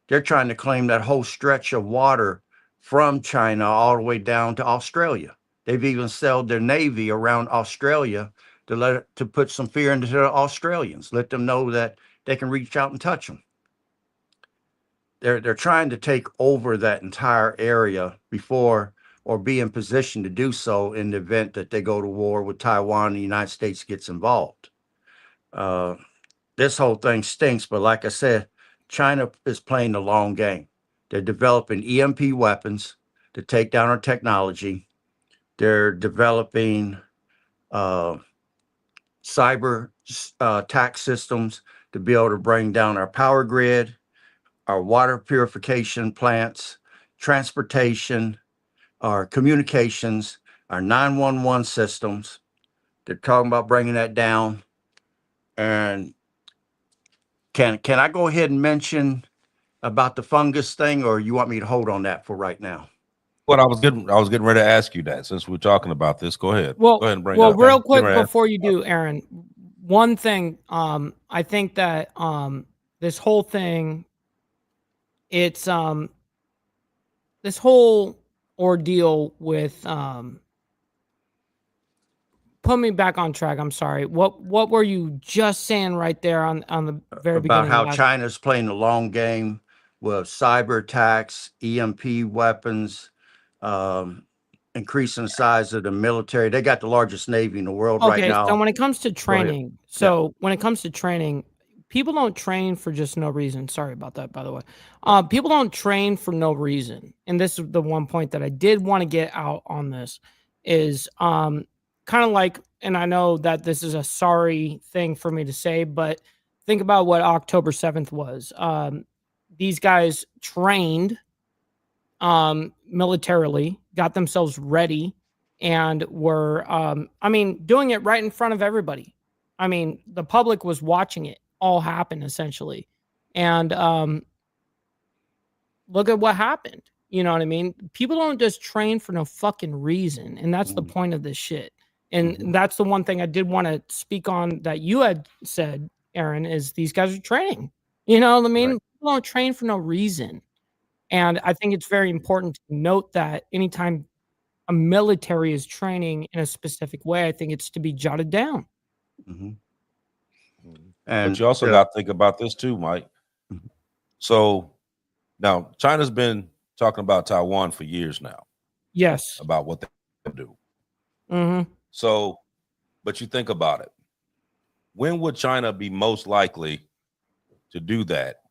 They're trying to claim that whole stretch of water from China all the way down to Australia. They've even sold their navy around Australia to put some fear into the Australians, let them know that they can reach out and touch them. They're trying to take over that entire area before, or be in position to do so in the event that they go to war with Taiwan and the United States gets involved. This whole thing stinks, but like I said, China is playing the long game. They're developing EMP weapons to take down our technology. They're developing cyber attack systems to be able to bring down our power grid, our water purification plants, transportation, our communications, our 911 systems. They're talking about bringing that down. And can I go ahead and mention about the fungus thing, or you want me to hold on that for right now? Well, I was getting ready to ask you that since we're talking about this. Go ahead. Well, go ahead and bring it well, up. real quick before you do, Aaron, one thing, I think that this whole thing, it's this whole ordeal with put me back on track. I'm sorry. What were you just saying right there on the very beginning? About how China's playing the long game with cyber attacks, EMP weapons, increasing the size of the military. They got the largest navy in the world right now. So when it comes to training, people don't train for just no reason. Sorry about that, by the way. People don't train for no reason. And this is the one point that I did want to get out on this is kind of like, and I know that this is a sorry thing for me to say, but think about what October 7th was. These guys trained militarily, got themselves ready, and were, doing it right in front of everybody. The public was watching it all happen, essentially. And look at what happened. You know what I mean? People don't just train for no fucking reason. And that's the point of this shit. And that's the one thing I did want to speak on that you had said, Aaron, is these guys are training. You know what I mean? Right. People don't train for no reason. And I think it's very important to note that anytime a military is training in a specific way, I think it's to be jotted down. Mm-hmm. But you also got to think about this too, Mike. So now China's been talking about Taiwan for years now. Yes. About what they do. Mm-hmm. So, but you think about it. When would China be most likely to do that?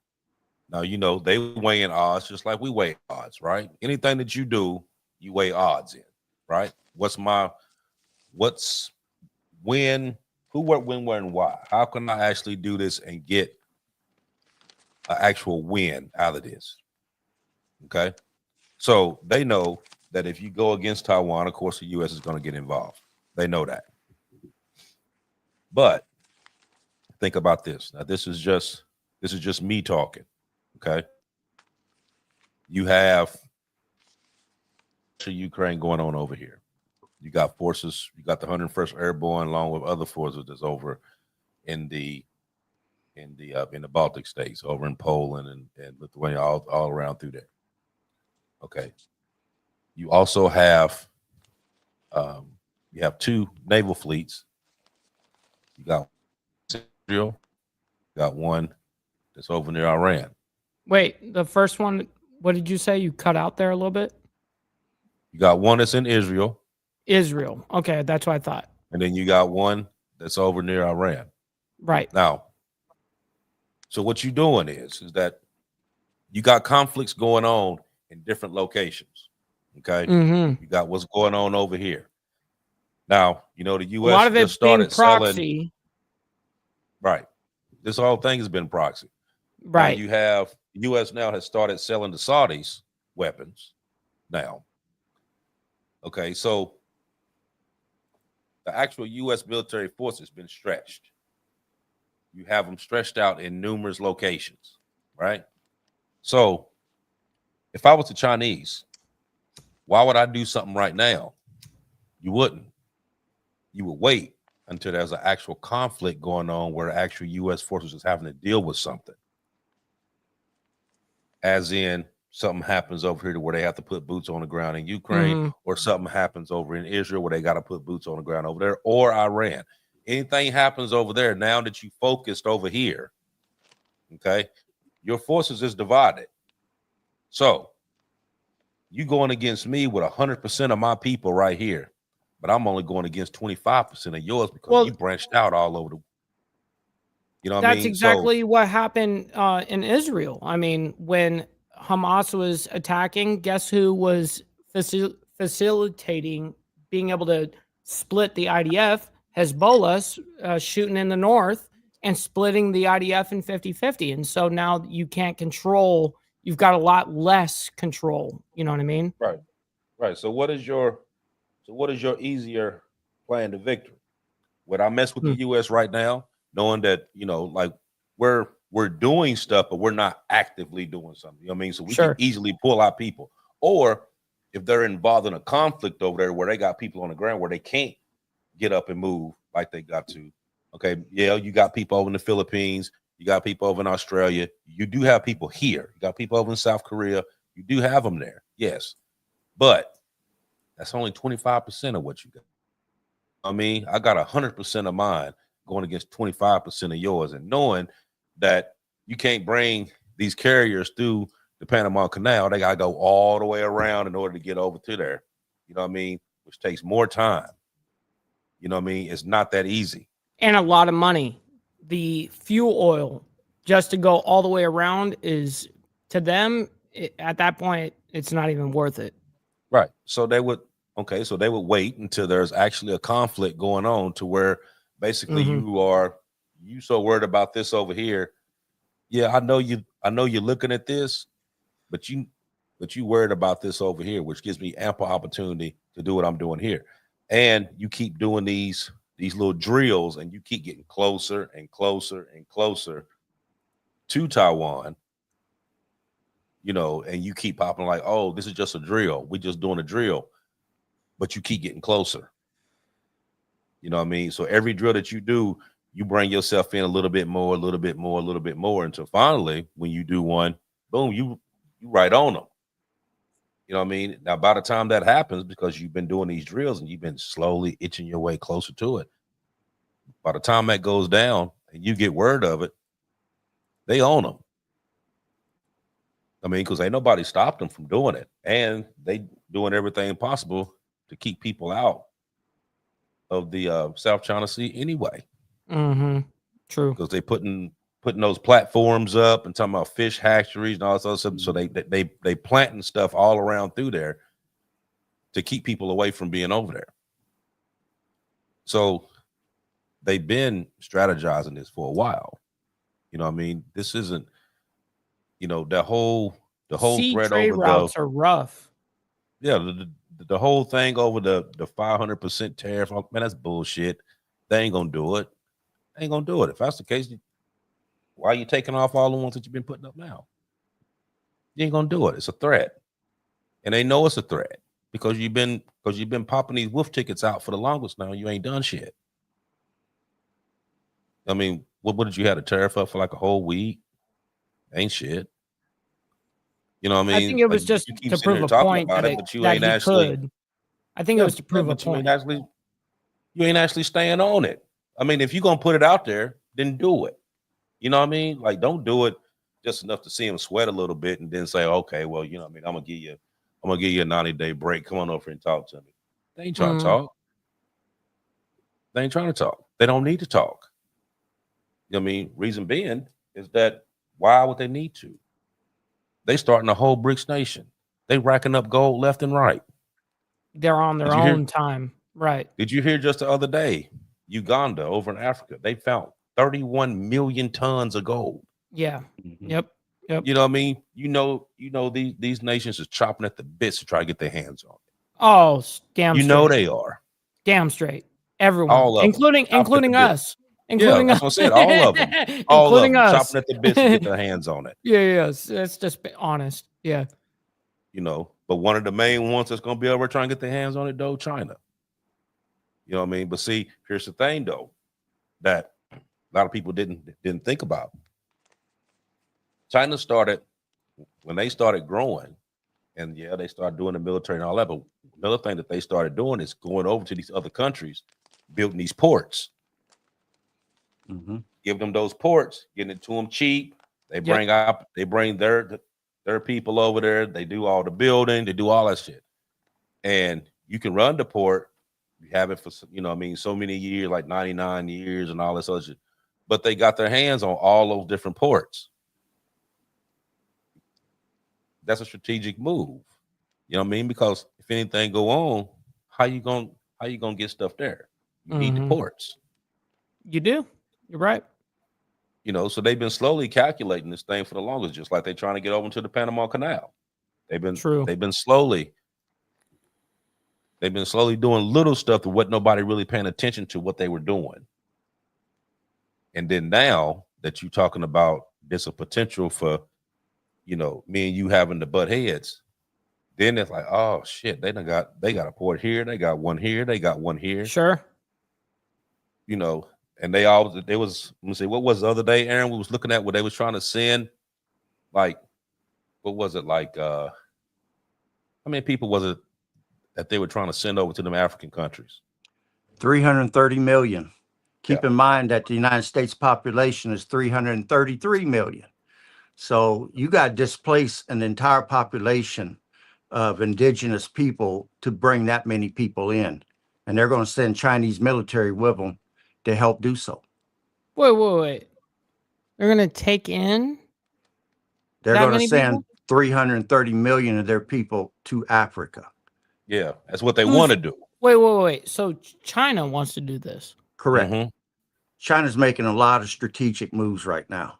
Now, they weigh in odds just like we weigh odds, right? Anything that you do, you weigh odds in, right? When, who, what, when, where, and why? How can I actually do this and get an actual win out of this? Okay. So they know that if you go against Taiwan, of course, the U.S. is going to get involved. They know that. But think about this. Now, this is just me talking. Okay. You have Ukraine going on over here. You got forces, you got the 101st Airborne along with other forces that's over in the Baltic states, over in Poland and Lithuania, all around through there. Okay. You also have two naval fleets. You got Israel, you got one that's over near Iran. Wait, the first one, what did you say? You cut out there a little bit? You got one that's in Israel. Israel. Okay, that's what I thought. And then you got one that's over near Iran. Right. Now, so what you're doing is that you got conflicts going on in different locations. Okay. Mm-hmm. You got what's going on over here. Now, you know, the A U.S. lot of it's just being started selling. proxy. Right. This whole thing has been proxy. Right. Now you have the U.S. now has started selling the Saudis weapons now. Okay, so the actual U.S. military force has been stretched. You have them stretched out in numerous locations, right? So if I was the Chinese, why would I do something right now? You wouldn't. You would wait until there's an actual conflict going on where actual U.S. forces is having to deal with something. As in, something happens over here to where they have to put boots on the ground in Ukraine, or something happens over in Israel where they got to put boots on the ground over there, or Iran. Anything happens over there, now that you focused over here, okay, your forces is divided. So you going against me with 100% of my people right here, but I'm only going against 25% of yours because you branched out all over the. You know what I mean? That's exactly what happened in Israel. I mean, when Hamas was attacking, guess who was facilitating being able to split the IDF? Hezbollah shooting in the north and splitting the IDF in 50-50. And so now you can't control, you've got a lot less control. You know what I mean? Right. Right. So what is your easier plan to victory? Would I mess with the US right now, knowing that, you know, like we're doing stuff, but we're not actively doing something? You know what I mean? So we can easily pull out people. Or if they're involved in a conflict over there where they got people on the ground where they can't get up and move like they got to. Okay. Yeah, you got people over in the Philippines, you got people over in Australia, you do have people here, you got people over in South Korea, you do have them there, yes, but that's only 25% of what you got. I mean, I got 100% of mine going against 25% of yours, and knowing that you can't bring these carriers through the Panama Canal, they got to go all the way around in order to get over to there. You know what I mean? Which takes more time. You know what I mean? It's not that easy. And a lot of money. The fuel oil just to go all the way around is, to them, at that point, it's not even worth it. Right. So they would, okay, so they would wait until there's actually a conflict going on to where basically you so worried about this over here. Yeah, I know you're looking at this, but you worried about this over here, which gives me ample opportunity to do what I'm doing here. And you keep doing these little drills, and you keep getting closer and closer and closer to Taiwan, you know, and you keep popping like, oh, this is just a drill. We're just doing a drill, but you keep getting closer. You know what I mean? So every drill that you do, you bring yourself in a little bit more, a little bit more, a little bit more, until finally, when you do one, boom, you right on them. You know what I mean? Now, by the time that happens, because you've been doing these drills and you've been slowly itching your way closer to it, by the time that goes down and you get word of it, they own them. I mean, because ain't nobody stopped them from doing it. And they doing everything possible to keep people out of the South China Sea anyway. True. Because they putting those platforms up and talking about fish hatcheries and all this other stuff. So they planting stuff all around through there to keep people away from being over there. So they've been strategizing this for a while. You know what I mean? This isn't, you know, the whole sea threat trade over routes are rough. Yeah, the whole thing over the 500% tariff, man, that's bullshit. They ain't gonna do it. They ain't gonna do it. If that's the case, why are you taking off all the ones that you've been putting up now? You ain't gonna do it. It's a threat, and they know it's a threat because you've been popping these wolf tickets out for the longest now. You ain't done shit. I mean, what did you have, a tariff up for like a whole week? Ain't shit. You know what I mean? I think it was just to prove a point that you ain't actually could. I think it was to prove a point. You ain't actually staying on it. I mean, if you're gonna put it out there, then do it. You know what I mean? Like, don't do it just enough to see him sweat a little bit and then say, okay, well, you know what I mean, I'm gonna give you a 90-day break. Come on over and talk to me. They ain't trying to talk. They ain't trying to talk. They don't need to talk. You know what I mean? Reason being is that why would they need to? They starting a whole BRICS nation. They racking up gold left and right. They're on their Did you hear- own time. Right. Did you hear just the other day, Uganda over in Africa, they found 31 million tons of gold. Yeah. Yep. Yep. You know what I mean? You know, these nations are chopping at the bits to try to get their hands on it. Oh, damn You straight. know they are. Damn straight. Everyone. All of them. including Chopping at including the bit. us. Including that's us. what I said. All of them. All Including of them us. chopping at the bits to get their hands on it. Yeah, let's just be honest. Yeah. You know, but one of the main ones that's gonna be over trying to get their hands on it, though, China. You know what I mean? But see, here's the thing though, that a lot of people didn't think about. China started when they started growing, and yeah, they started doing the military and all that. But another thing that they started doing is going over to these other countries, building these ports. Give them those ports, getting it to them cheap. They bring their people over there. They do all the building. They do all that shit, and you can run the port. You have it for, you know what I mean, so many years, like 99 years and all this other shit. But they got their hands on all those different ports. That's a strategic move. You know what I mean? Because if anything go on, how you gonna get stuff there? You need the ports. You do. You're right. You know, so they've been slowly calculating this thing for the longest, just like they're trying to get over to the Panama Canal. They've been slowly doing little stuff to what nobody really paying attention to what they were doing. And then now that you're talking about there's a potential for, you know, me and you having to butt heads, then it's like, oh shit, they got a port here, they got one here, they got one here. Sure. You know, and let me see, what was the other day, Aaron? We was looking at what they was trying to send, like, what was it, like how many people was it that they were trying to send over to them African countries? 330 million. Keep in mind that the United States population is 333 million. So you got to displace an entire population of indigenous people to bring that many people in. And they're going to send Chinese military with them to help do so. Wait. They're going to take in? They're that going to many send people? 330 million of their people to Africa. Yeah, that's what they want to do. Wait. So China wants to do this. Correct. China's making a lot of strategic moves right now.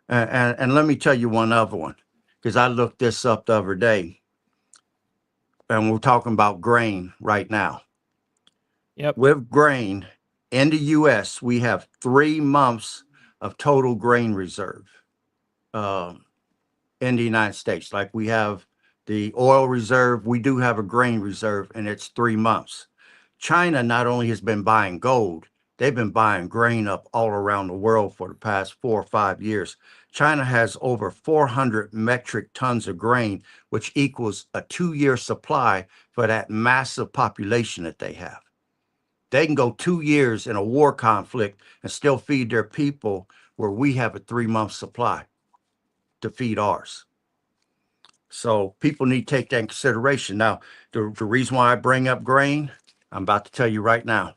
And let me tell you one other one, because I looked this up the other day. And we're talking about grain right now. Yep. With grain in the U.S., we have 3 months of total grain reserve in the United States. Like we have the oil reserve, we do have a grain reserve, and it's 3 months. China not only has been buying gold, they've been buying grain up all around the world for the past 4 or 5 years. China has over 400 metric tons of grain, which equals a 2-year supply for that massive population that they have. They can go 2 years in a war conflict and still feed their people, where we have a 3-month supply to feed ours. So people need to take that in consideration. Now, the reason why I bring up grain, I'm about to tell you right now.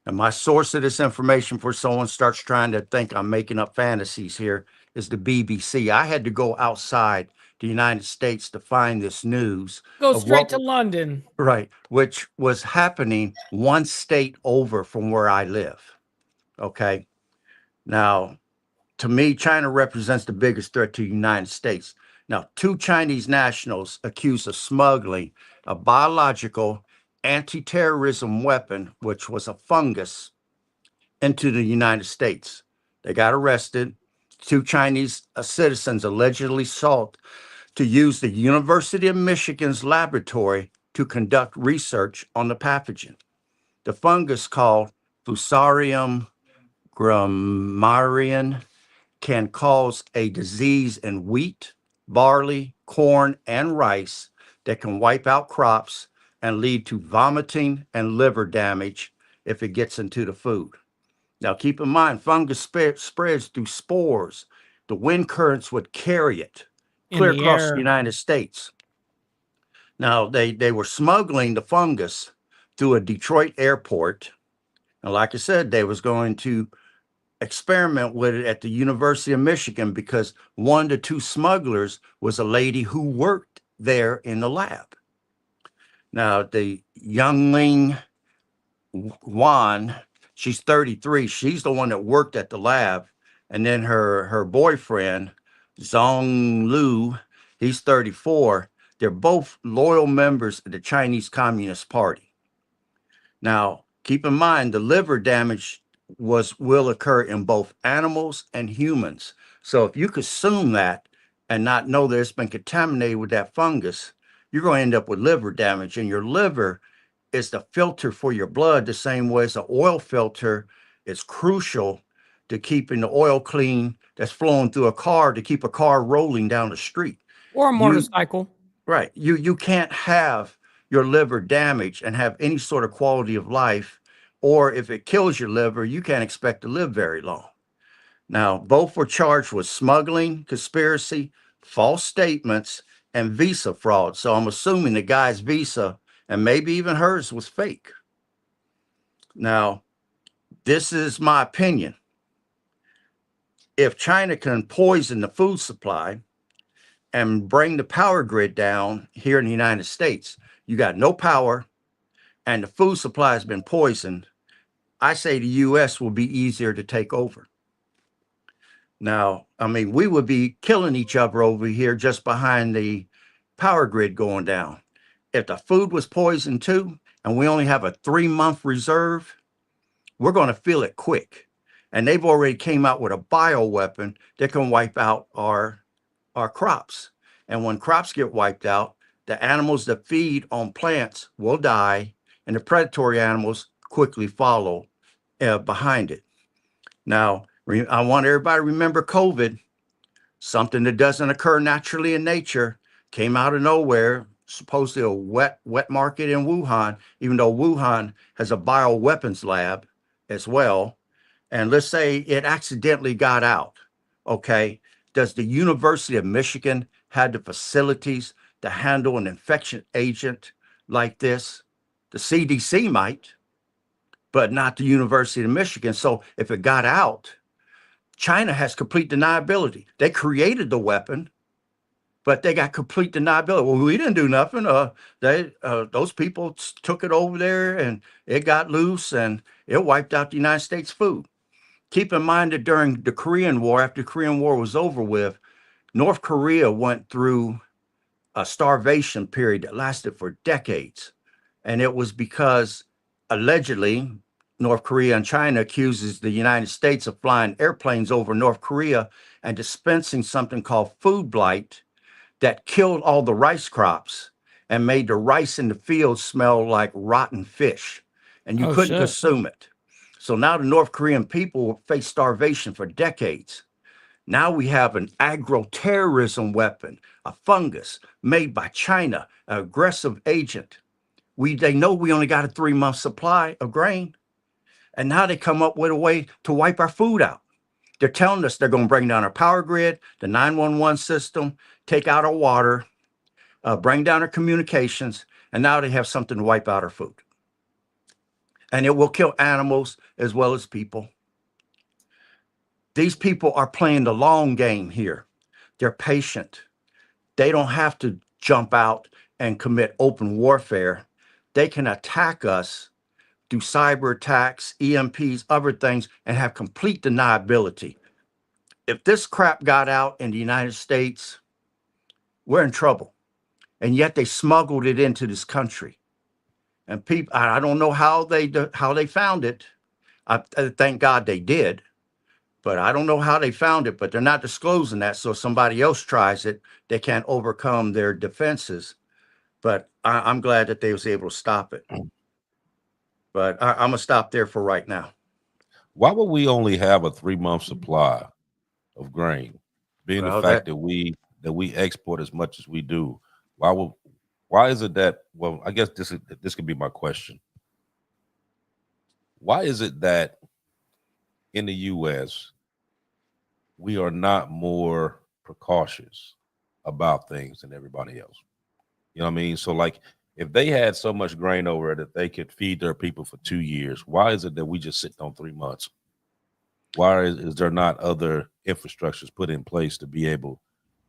And my source of this information, for someone starts trying to think I'm making up fantasies here, is the BBC. I had to go outside the United States to find this news. Go of straight what- to London. Right, which was happening one state over from where I live. Okay. Now, to me, China represents the biggest threat to the United States. Now, 2 Chinese nationals accused of smuggling a biological anti-terrorism weapon, which was a fungus, into the United States. They got arrested. 2 Chinese citizens allegedly sought to use the University of Michigan's laboratory to conduct research on the pathogen. The fungus, called Fusarium graminarium, can cause a disease in wheat, barley, corn, and rice that can wipe out crops and lead to vomiting and liver damage if it gets into the food. Now, keep in mind, fungus spreads through spores. The wind currents would carry it clear across the United States. Now, they were smuggling the fungus through a Detroit airport. And like I said, they was going to experiment with it at the University of Michigan, because 1 to 2 smugglers was a lady who worked there in the lab. Now, the youngling Wan, she's 33. She's the one that worked at the lab. And then her boyfriend, Zhong Lu, he's 34. They're both loyal members of the Chinese Communist Party. Now, keep in mind, the liver damage will occur in both animals and humans. So if you consume that and not know that it's been contaminated with that fungus, you're going to end up with liver damage. And your liver is the filter for your blood, the same way as an oil filter is crucial to keeping the oil clean that's flowing through a car to keep a car rolling down the street. Or a motorcycle. Right. You can't have your liver damaged and have any sort of quality of life, or if it kills your liver, you can't expect to live very long. Now, both were charged with smuggling, conspiracy, false statements, and visa fraud. So I'm assuming the guy's visa and maybe even hers was fake. Now, this is my opinion. If China can poison the food supply and bring the power grid down here in the United States, you got no power and the food supply has been poisoned, I say the U.S. will be easier to take over. Now, I mean, we would be killing each other over here just behind the power grid going down. If the food was poisoned too, and we only have a 3-month reserve, we're going to feel it quick. And they've already came out with a bioweapon that can wipe out our crops. And when crops get wiped out, the animals that feed on plants will die, and the predatory animals quickly follow behind it. Now, I want everybody to remember COVID, something that doesn't occur naturally in nature, came out of nowhere, supposedly a wet market in Wuhan, even though Wuhan has a bioweapons lab as well. And let's say it accidentally got out, okay? Does the University of Michigan have the facilities to handle an infection agent like this? The CDC might, but not the University of Michigan. So if it got out, China has complete deniability. They created the weapon, but they got complete deniability. Well, we didn't do nothing. Those people took it over there and it got loose and it wiped out the United States food. Keep in mind that during the Korean War, after the Korean War was over with, North Korea went through a starvation period that lasted for decades. And it was because allegedly North Korea and China accuses the United States of flying airplanes over North Korea and dispensing something called food blight that killed all the rice crops and made the rice in the fields smell like rotten fish. And you couldn't consume it. So now the North Korean people face starvation for decades. Now we have an agro-terrorism weapon, a fungus made by China, an aggressive agent. They know we only got a 3-month supply of grain. And now they come up with a way to wipe our food out. They're telling us they're going to bring down our power grid, the 911 system, take out our water, bring down our communications, and now they have something to wipe out our food. And it will kill animals as well as people. These people are playing the long game here. They're patient. They don't have to jump out and commit open warfare. They can attack us, do cyber attacks, EMPs, other things, and have complete deniability. If this crap got out in the United States, we're in trouble. And yet they smuggled it into this country. And people, I don't know how they found it. I thank God they did, but I don't know how they found it, but they're not disclosing that. So if somebody else tries it, they can't overcome their defenses. But I'm glad that they was able to stop it. But I'm going to stop there for right now. Why would we only have a 3-month supply of grain? Being the fact that we export as much as we do, why is it that, well, I guess this could be my question. Why is it that in the U.S. we are not more precautious about things than everybody else? You know what I mean? So like if they had so much grain over that they could feed their people for 2 years, why is it that we just sitting on 3 months? Why is there not other infrastructures put in place to be able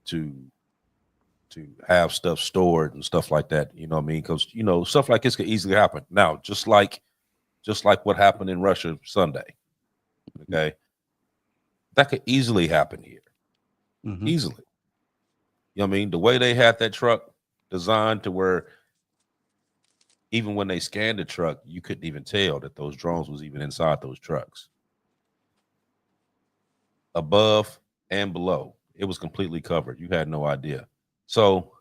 to have stuff stored and stuff like that. You know what I mean? Because stuff like this could easily happen. Now, just like what happened in Russia Sunday. Okay, that could easily happen here. Easily. You know what I mean? The way they had that truck designed to where even when they scanned the truck, you couldn't even tell that those drones was even inside those trucks. Above and below, it was completely covered. You had no idea. So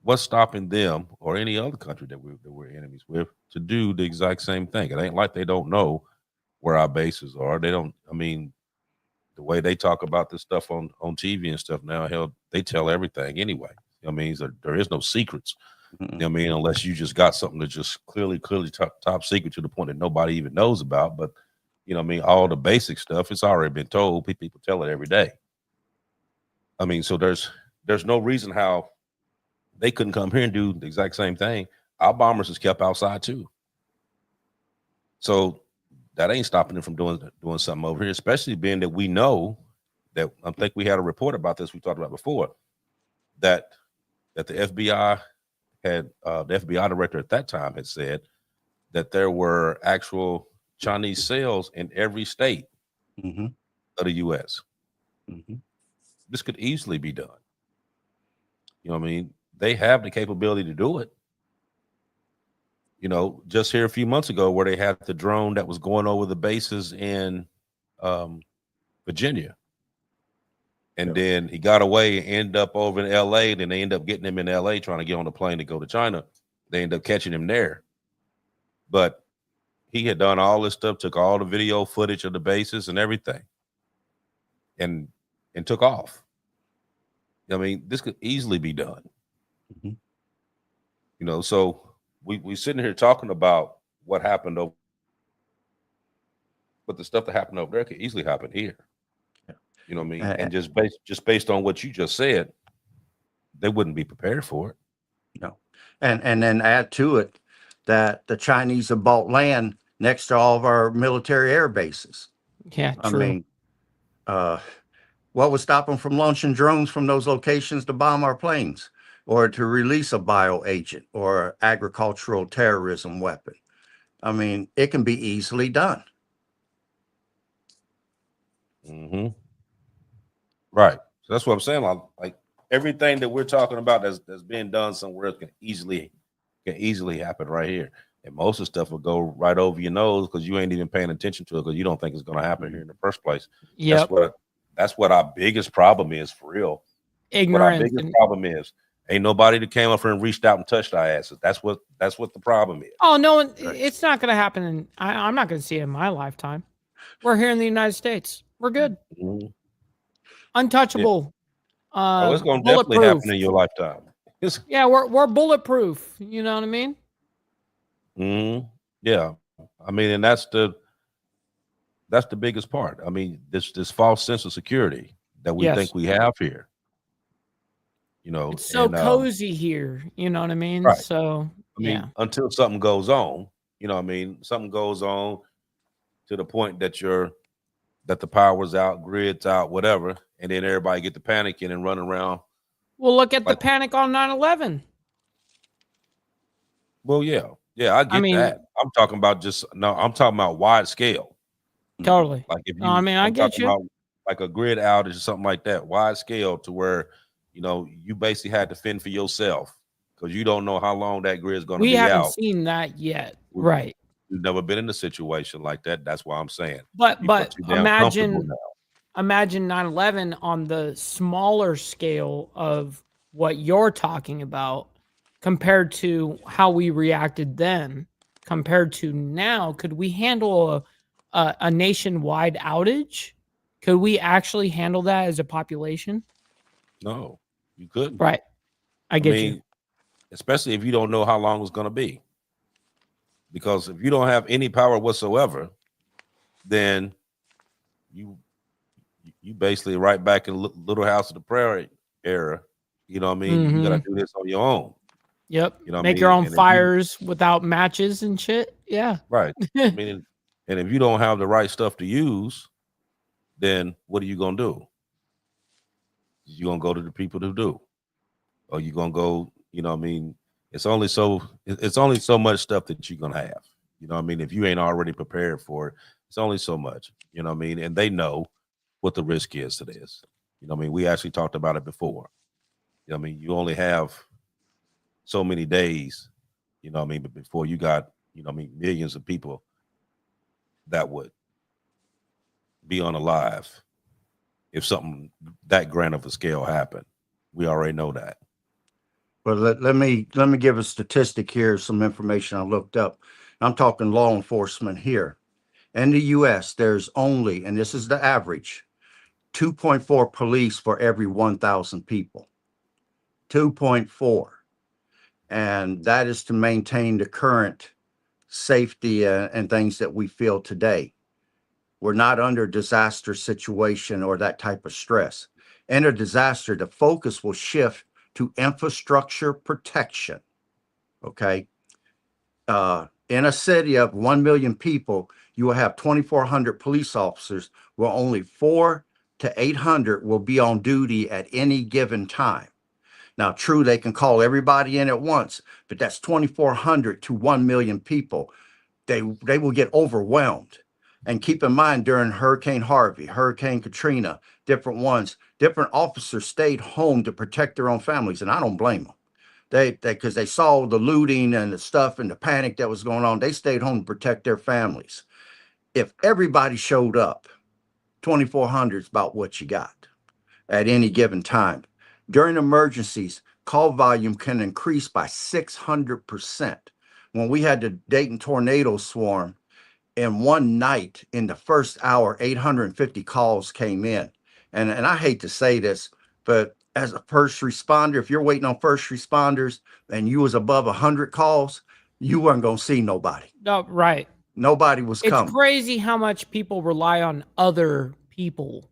what's stopping them or any other country that we're enemies with to do the exact same thing? It ain't like they don't know where our bases are. They don't, I mean, the way they talk about this stuff on TV and stuff now, hell, they tell everything anyway. I mean, there is no secrets. You know what I mean, unless you just got something that's just clearly top secret to the point that nobody even knows about. But you know what I mean, all the basic stuff, it's already been told. People tell it every day. I mean, so there's no reason how they couldn't come here and do the exact same thing. Our bombers is kept outside too. So that ain't stopping them from doing something over here, especially being that we know that I think we had a report about this we talked about before, that the FBI had the FBI director at that time had said that there were actual Chinese cells in every state of the U.S. This could easily be done. You know what I mean? They have the capability to do it. You know, just here a few months ago where they had the drone that was going over the bases in Virginia. And then he got away and ended up over in LA. Then they end up getting him in LA trying to get on the plane to go to China. They end up catching him there. But he had done all this stuff, took all the video footage of the bases and everything, and took off. I mean, this could easily be done. You know, so we sitting here talking about what happened over, but the stuff that happened over there could easily happen here. You know what I mean? And just based on what you just said, they wouldn't be prepared for it. No. And then add to it that the Chinese have bought land next to all of our military air bases. Yeah, I true. mean, what would stop them from launching drones from those locations to bomb our planes or to release a bio agent or agricultural terrorism weapon? I mean, it can be easily done. Right. So that's what I'm saying. Like everything that we're talking about that's being done somewhere else can easily happen right here. And most of the stuff will go right over your nose because you ain't even paying attention to it because you don't think it's going to happen here in the first place. Yep. That's what our biggest problem is, for real. Ignorance. What our biggest problem is. Ain't nobody that came up here and reached out and touched our asses. That's what the problem is. Oh no, it's not going to happen. I'm not going to see it in my lifetime. We're here in the United States. We're good. Untouchable. Yeah. It's going to definitely happen in your lifetime. Yeah, we're bulletproof. You know what I mean? Yeah. I mean, and that's the biggest part. I mean, this false sense of security that we think we have here. You know, it's so cozy here. You know what I mean? Right. So I mean, until something goes on, you know what I mean? Something goes on to the point that the power's out, grid's out, whatever, and then everybody get to panicking and run around. Well, look at the panic on 9/11. Well, yeah, I get that. I'm talking about I'm talking about wide scale. Totally. Like if you, I get you. About like a grid outage or something like that, wide scale to where, you know, you basically had to fend for yourself because you don't know how long that grid is going to be out. We haven't seen that yet. Right. You've never been in a situation like that. That's why I'm saying. But imagine 9/11 on the smaller scale of what you're talking about compared to how we reacted then compared to now. Could we handle a nationwide outage? Could we actually handle that as a population? No, you couldn't. Right. I get you. Especially if you don't know how long it's going to be. Because if you don't have any power whatsoever, then you basically right back in Little House of the Prairie era. You know what I mean? You got to do this on your own. Yep. You know, make your own fires without matches and shit. Yeah. Right. I mean, and if you don't have the right stuff to use, then what are you gonna do? You're gonna go to the people who do. or you're gonna go, you know what I mean? It's only so much stuff that you're gonna have. You know what I mean? If you ain't already prepared for it, it's only so much. You know what I mean? And they know what the risk is to this. You know what I mean? We actually talked about it before. You know what I mean? You only have so many days, you know what I mean, but before you got, you know what I mean, millions of people that would be unalive if something that grand of a scale happened. We already know that. But let me give a statistic here, some information I looked up. I'm talking law enforcement here. In the US, there's only, and this is the average, 2.4 police for every 1,000 people. 2.4. And that is to maintain the current safety and things that we feel today. We're not under disaster situation or that type of stress. In a disaster, the focus will shift to infrastructure protection. Okay. In a city of 1 million people, you will have 2,400 police officers, where only 400 to 800 will be on duty at any given time. Now, true, they can call everybody in at once, but that's 2,400 to 1 million people. They will get overwhelmed. And keep in mind, during Hurricane Harvey, Hurricane Katrina, different officers stayed home to protect their own families, and I don't blame them. Because they saw the looting and the stuff and the panic that was going on, they stayed home to protect their families. If everybody showed up, 2,400 is about what you got at any given time. During emergencies, call volume can increase by 600%. When we had the Dayton tornado swarm, in one night, in the first hour, 850 calls came in. And I hate to say this, but as a first responder, if you're waiting on first responders and you was above 100 calls, you weren't going to see nobody. No, right. Nobody was coming. It's crazy how much people rely on other people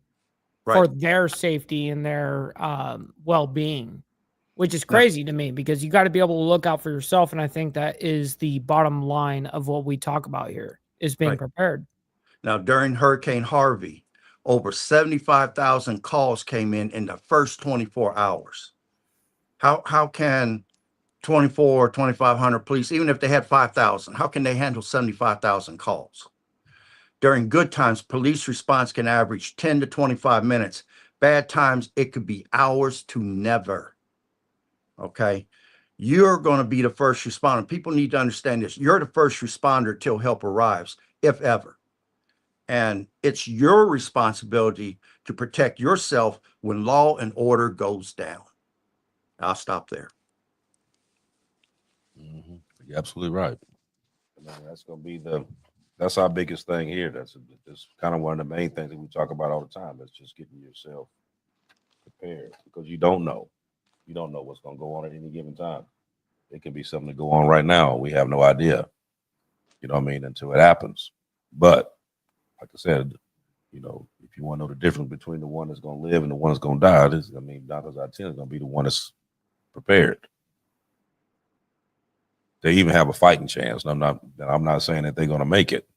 Right. for their safety and their well-being, which is crazy to me, because you got to be able to look out for yourself. And I think that is the bottom line of what we talk about here, is being Right. prepared. Now, during Hurricane Harvey, over 75,000 calls came in the first 24 hours. How can 2,500 police, even if they had 5,000, how can they handle 75,000 calls? During good times, police response can average 10 to 25 minutes. Bad times, it could be hours to never. Okay. You're going to be the first responder. People need to understand this. You're the first responder till help arrives, if ever. And it's your responsibility to protect yourself when law and order goes down. I'll stop there. Mm-hmm. You're absolutely right. That's going to be that's our biggest thing here. That's kind of one of the main things that we talk about all the time. That's just getting yourself prepared, because you don't know. You don't know what's going to go on at any given time. It could be something to go on right now. We have no idea, you know what I mean, until it happens. But like I said, you know, if you want to know the difference between the one that's going to live and the one that's going to die, 9 times out of 10 is going to be the one that's prepared. They even have a fighting chance. And I'm not saying that they're going to make it,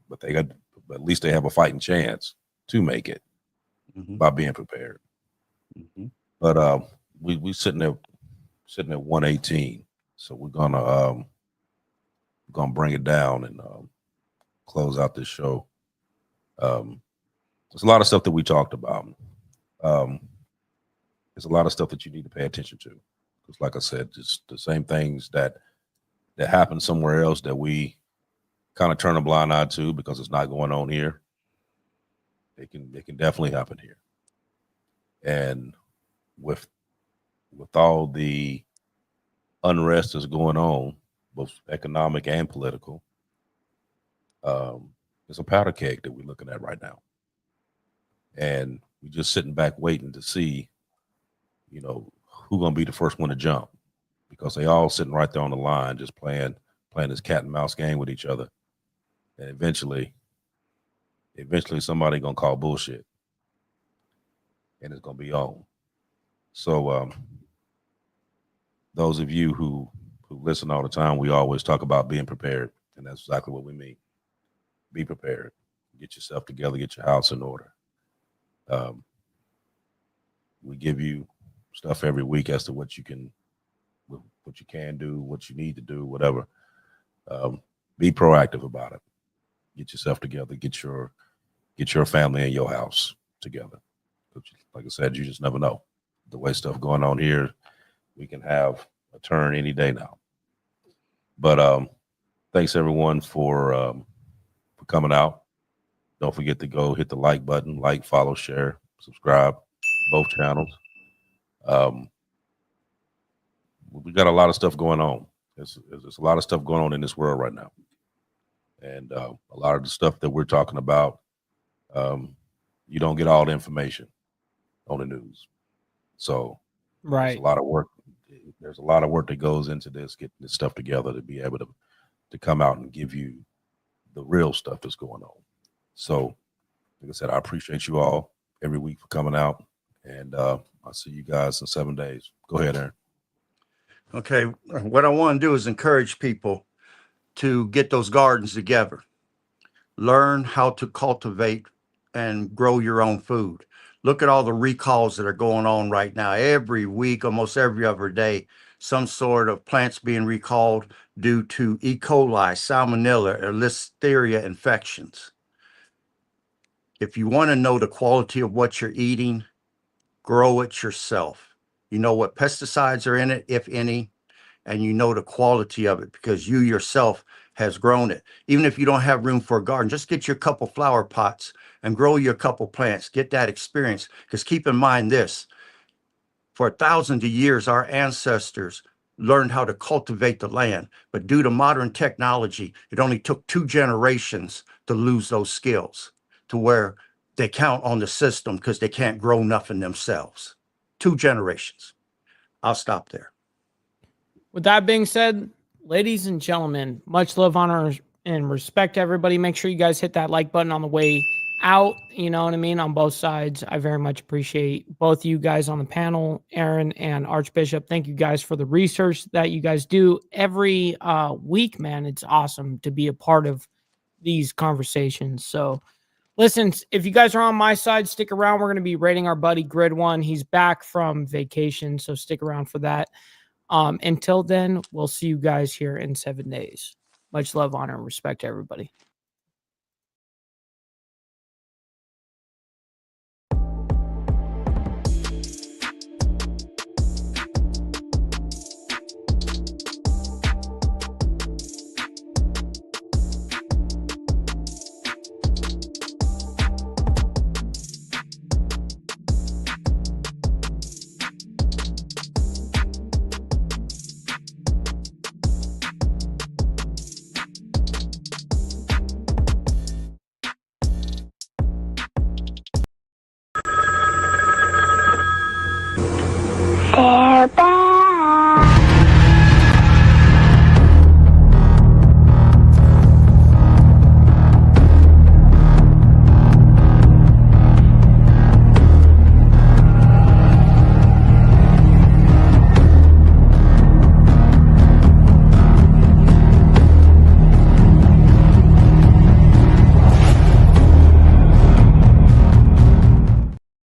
but at least they have a fighting chance to make it by being prepared. Mm-hmm. But we sitting at 118, so we're gonna bring it down and close out this show. There's a lot of stuff that we talked about. There's a lot of stuff that you need to pay attention to, because, like I said, just the same things that happen somewhere else that we kind of turn a blind eye to because it's not going on here. It can definitely happen here, and with all the unrest that's going on, both economic and political, it's a powder keg that we're looking at right now. And we're just sitting back waiting to see, you know, who's going to be the first one to jump, because they all sitting right there on the line, just playing this cat and mouse game with each other. And eventually somebody going to call bullshit, and it's going to be on. So those of you who listen all the time, we always talk about being prepared, and that's exactly what we mean. Be prepared. Get yourself together. Get your house in order. We give you stuff every week as to what you can do, what you need to do, whatever. Be proactive about it. Get yourself together. Get your family and your house together. Like I said, you just never know. The way stuff going on here, we can have a turn any day now. But thanks everyone for coming out. Don't forget to go hit the like button, like, follow, share, subscribe, both channels. We got a lot of stuff going on. There's a lot of stuff going on in this world right now. And a lot of the stuff that we're talking about, you don't get all the information on the news. So right, there's a lot of work. There's a lot of work that goes into this, getting this stuff together to be able to come out and give you the real stuff that's going on. So, like I said, I appreciate you all every week for coming out, and I'll see you guys in 7 days. Go ahead, Aaron. Okay, what I want to do is encourage people to get those gardens together. Learn how to cultivate and grow your own food. Look at all the recalls that are going on right now. Every week, almost every other day, some sort of plants being recalled due to E. coli, salmonella, or listeria infections. If you want to know the quality of what you're eating, grow it yourself. You know what pesticides are in it, if any, and you know the quality of it because you yourself has grown it. Even if you don't have room for a garden, just get your couple flower pots and grow your couple plants. Get that experience, because keep in mind this, for thousands of years, our ancestors learned how to cultivate the land, but due to modern technology, it only took 2 generations to lose those skills to where they count on the system because they can't grow nothing themselves. 2 generations. I'll stop there. With that being said, ladies and gentlemen, much love, honor, and respect to everybody. Make sure you guys hit that like button on the way out. You know what I mean? On both sides. I very much appreciate both you guys on the panel, Aaron and Archbishop. Thank you guys for the research that you guys do every week, man. It's awesome to be a part of these conversations. So listen, if you guys are on my side, stick around. We're going to be rating our buddy Grid One. He's back from vacation, so stick around for that. Until then, we'll see you guys here in 7 days. Much love, honor, and respect to everybody.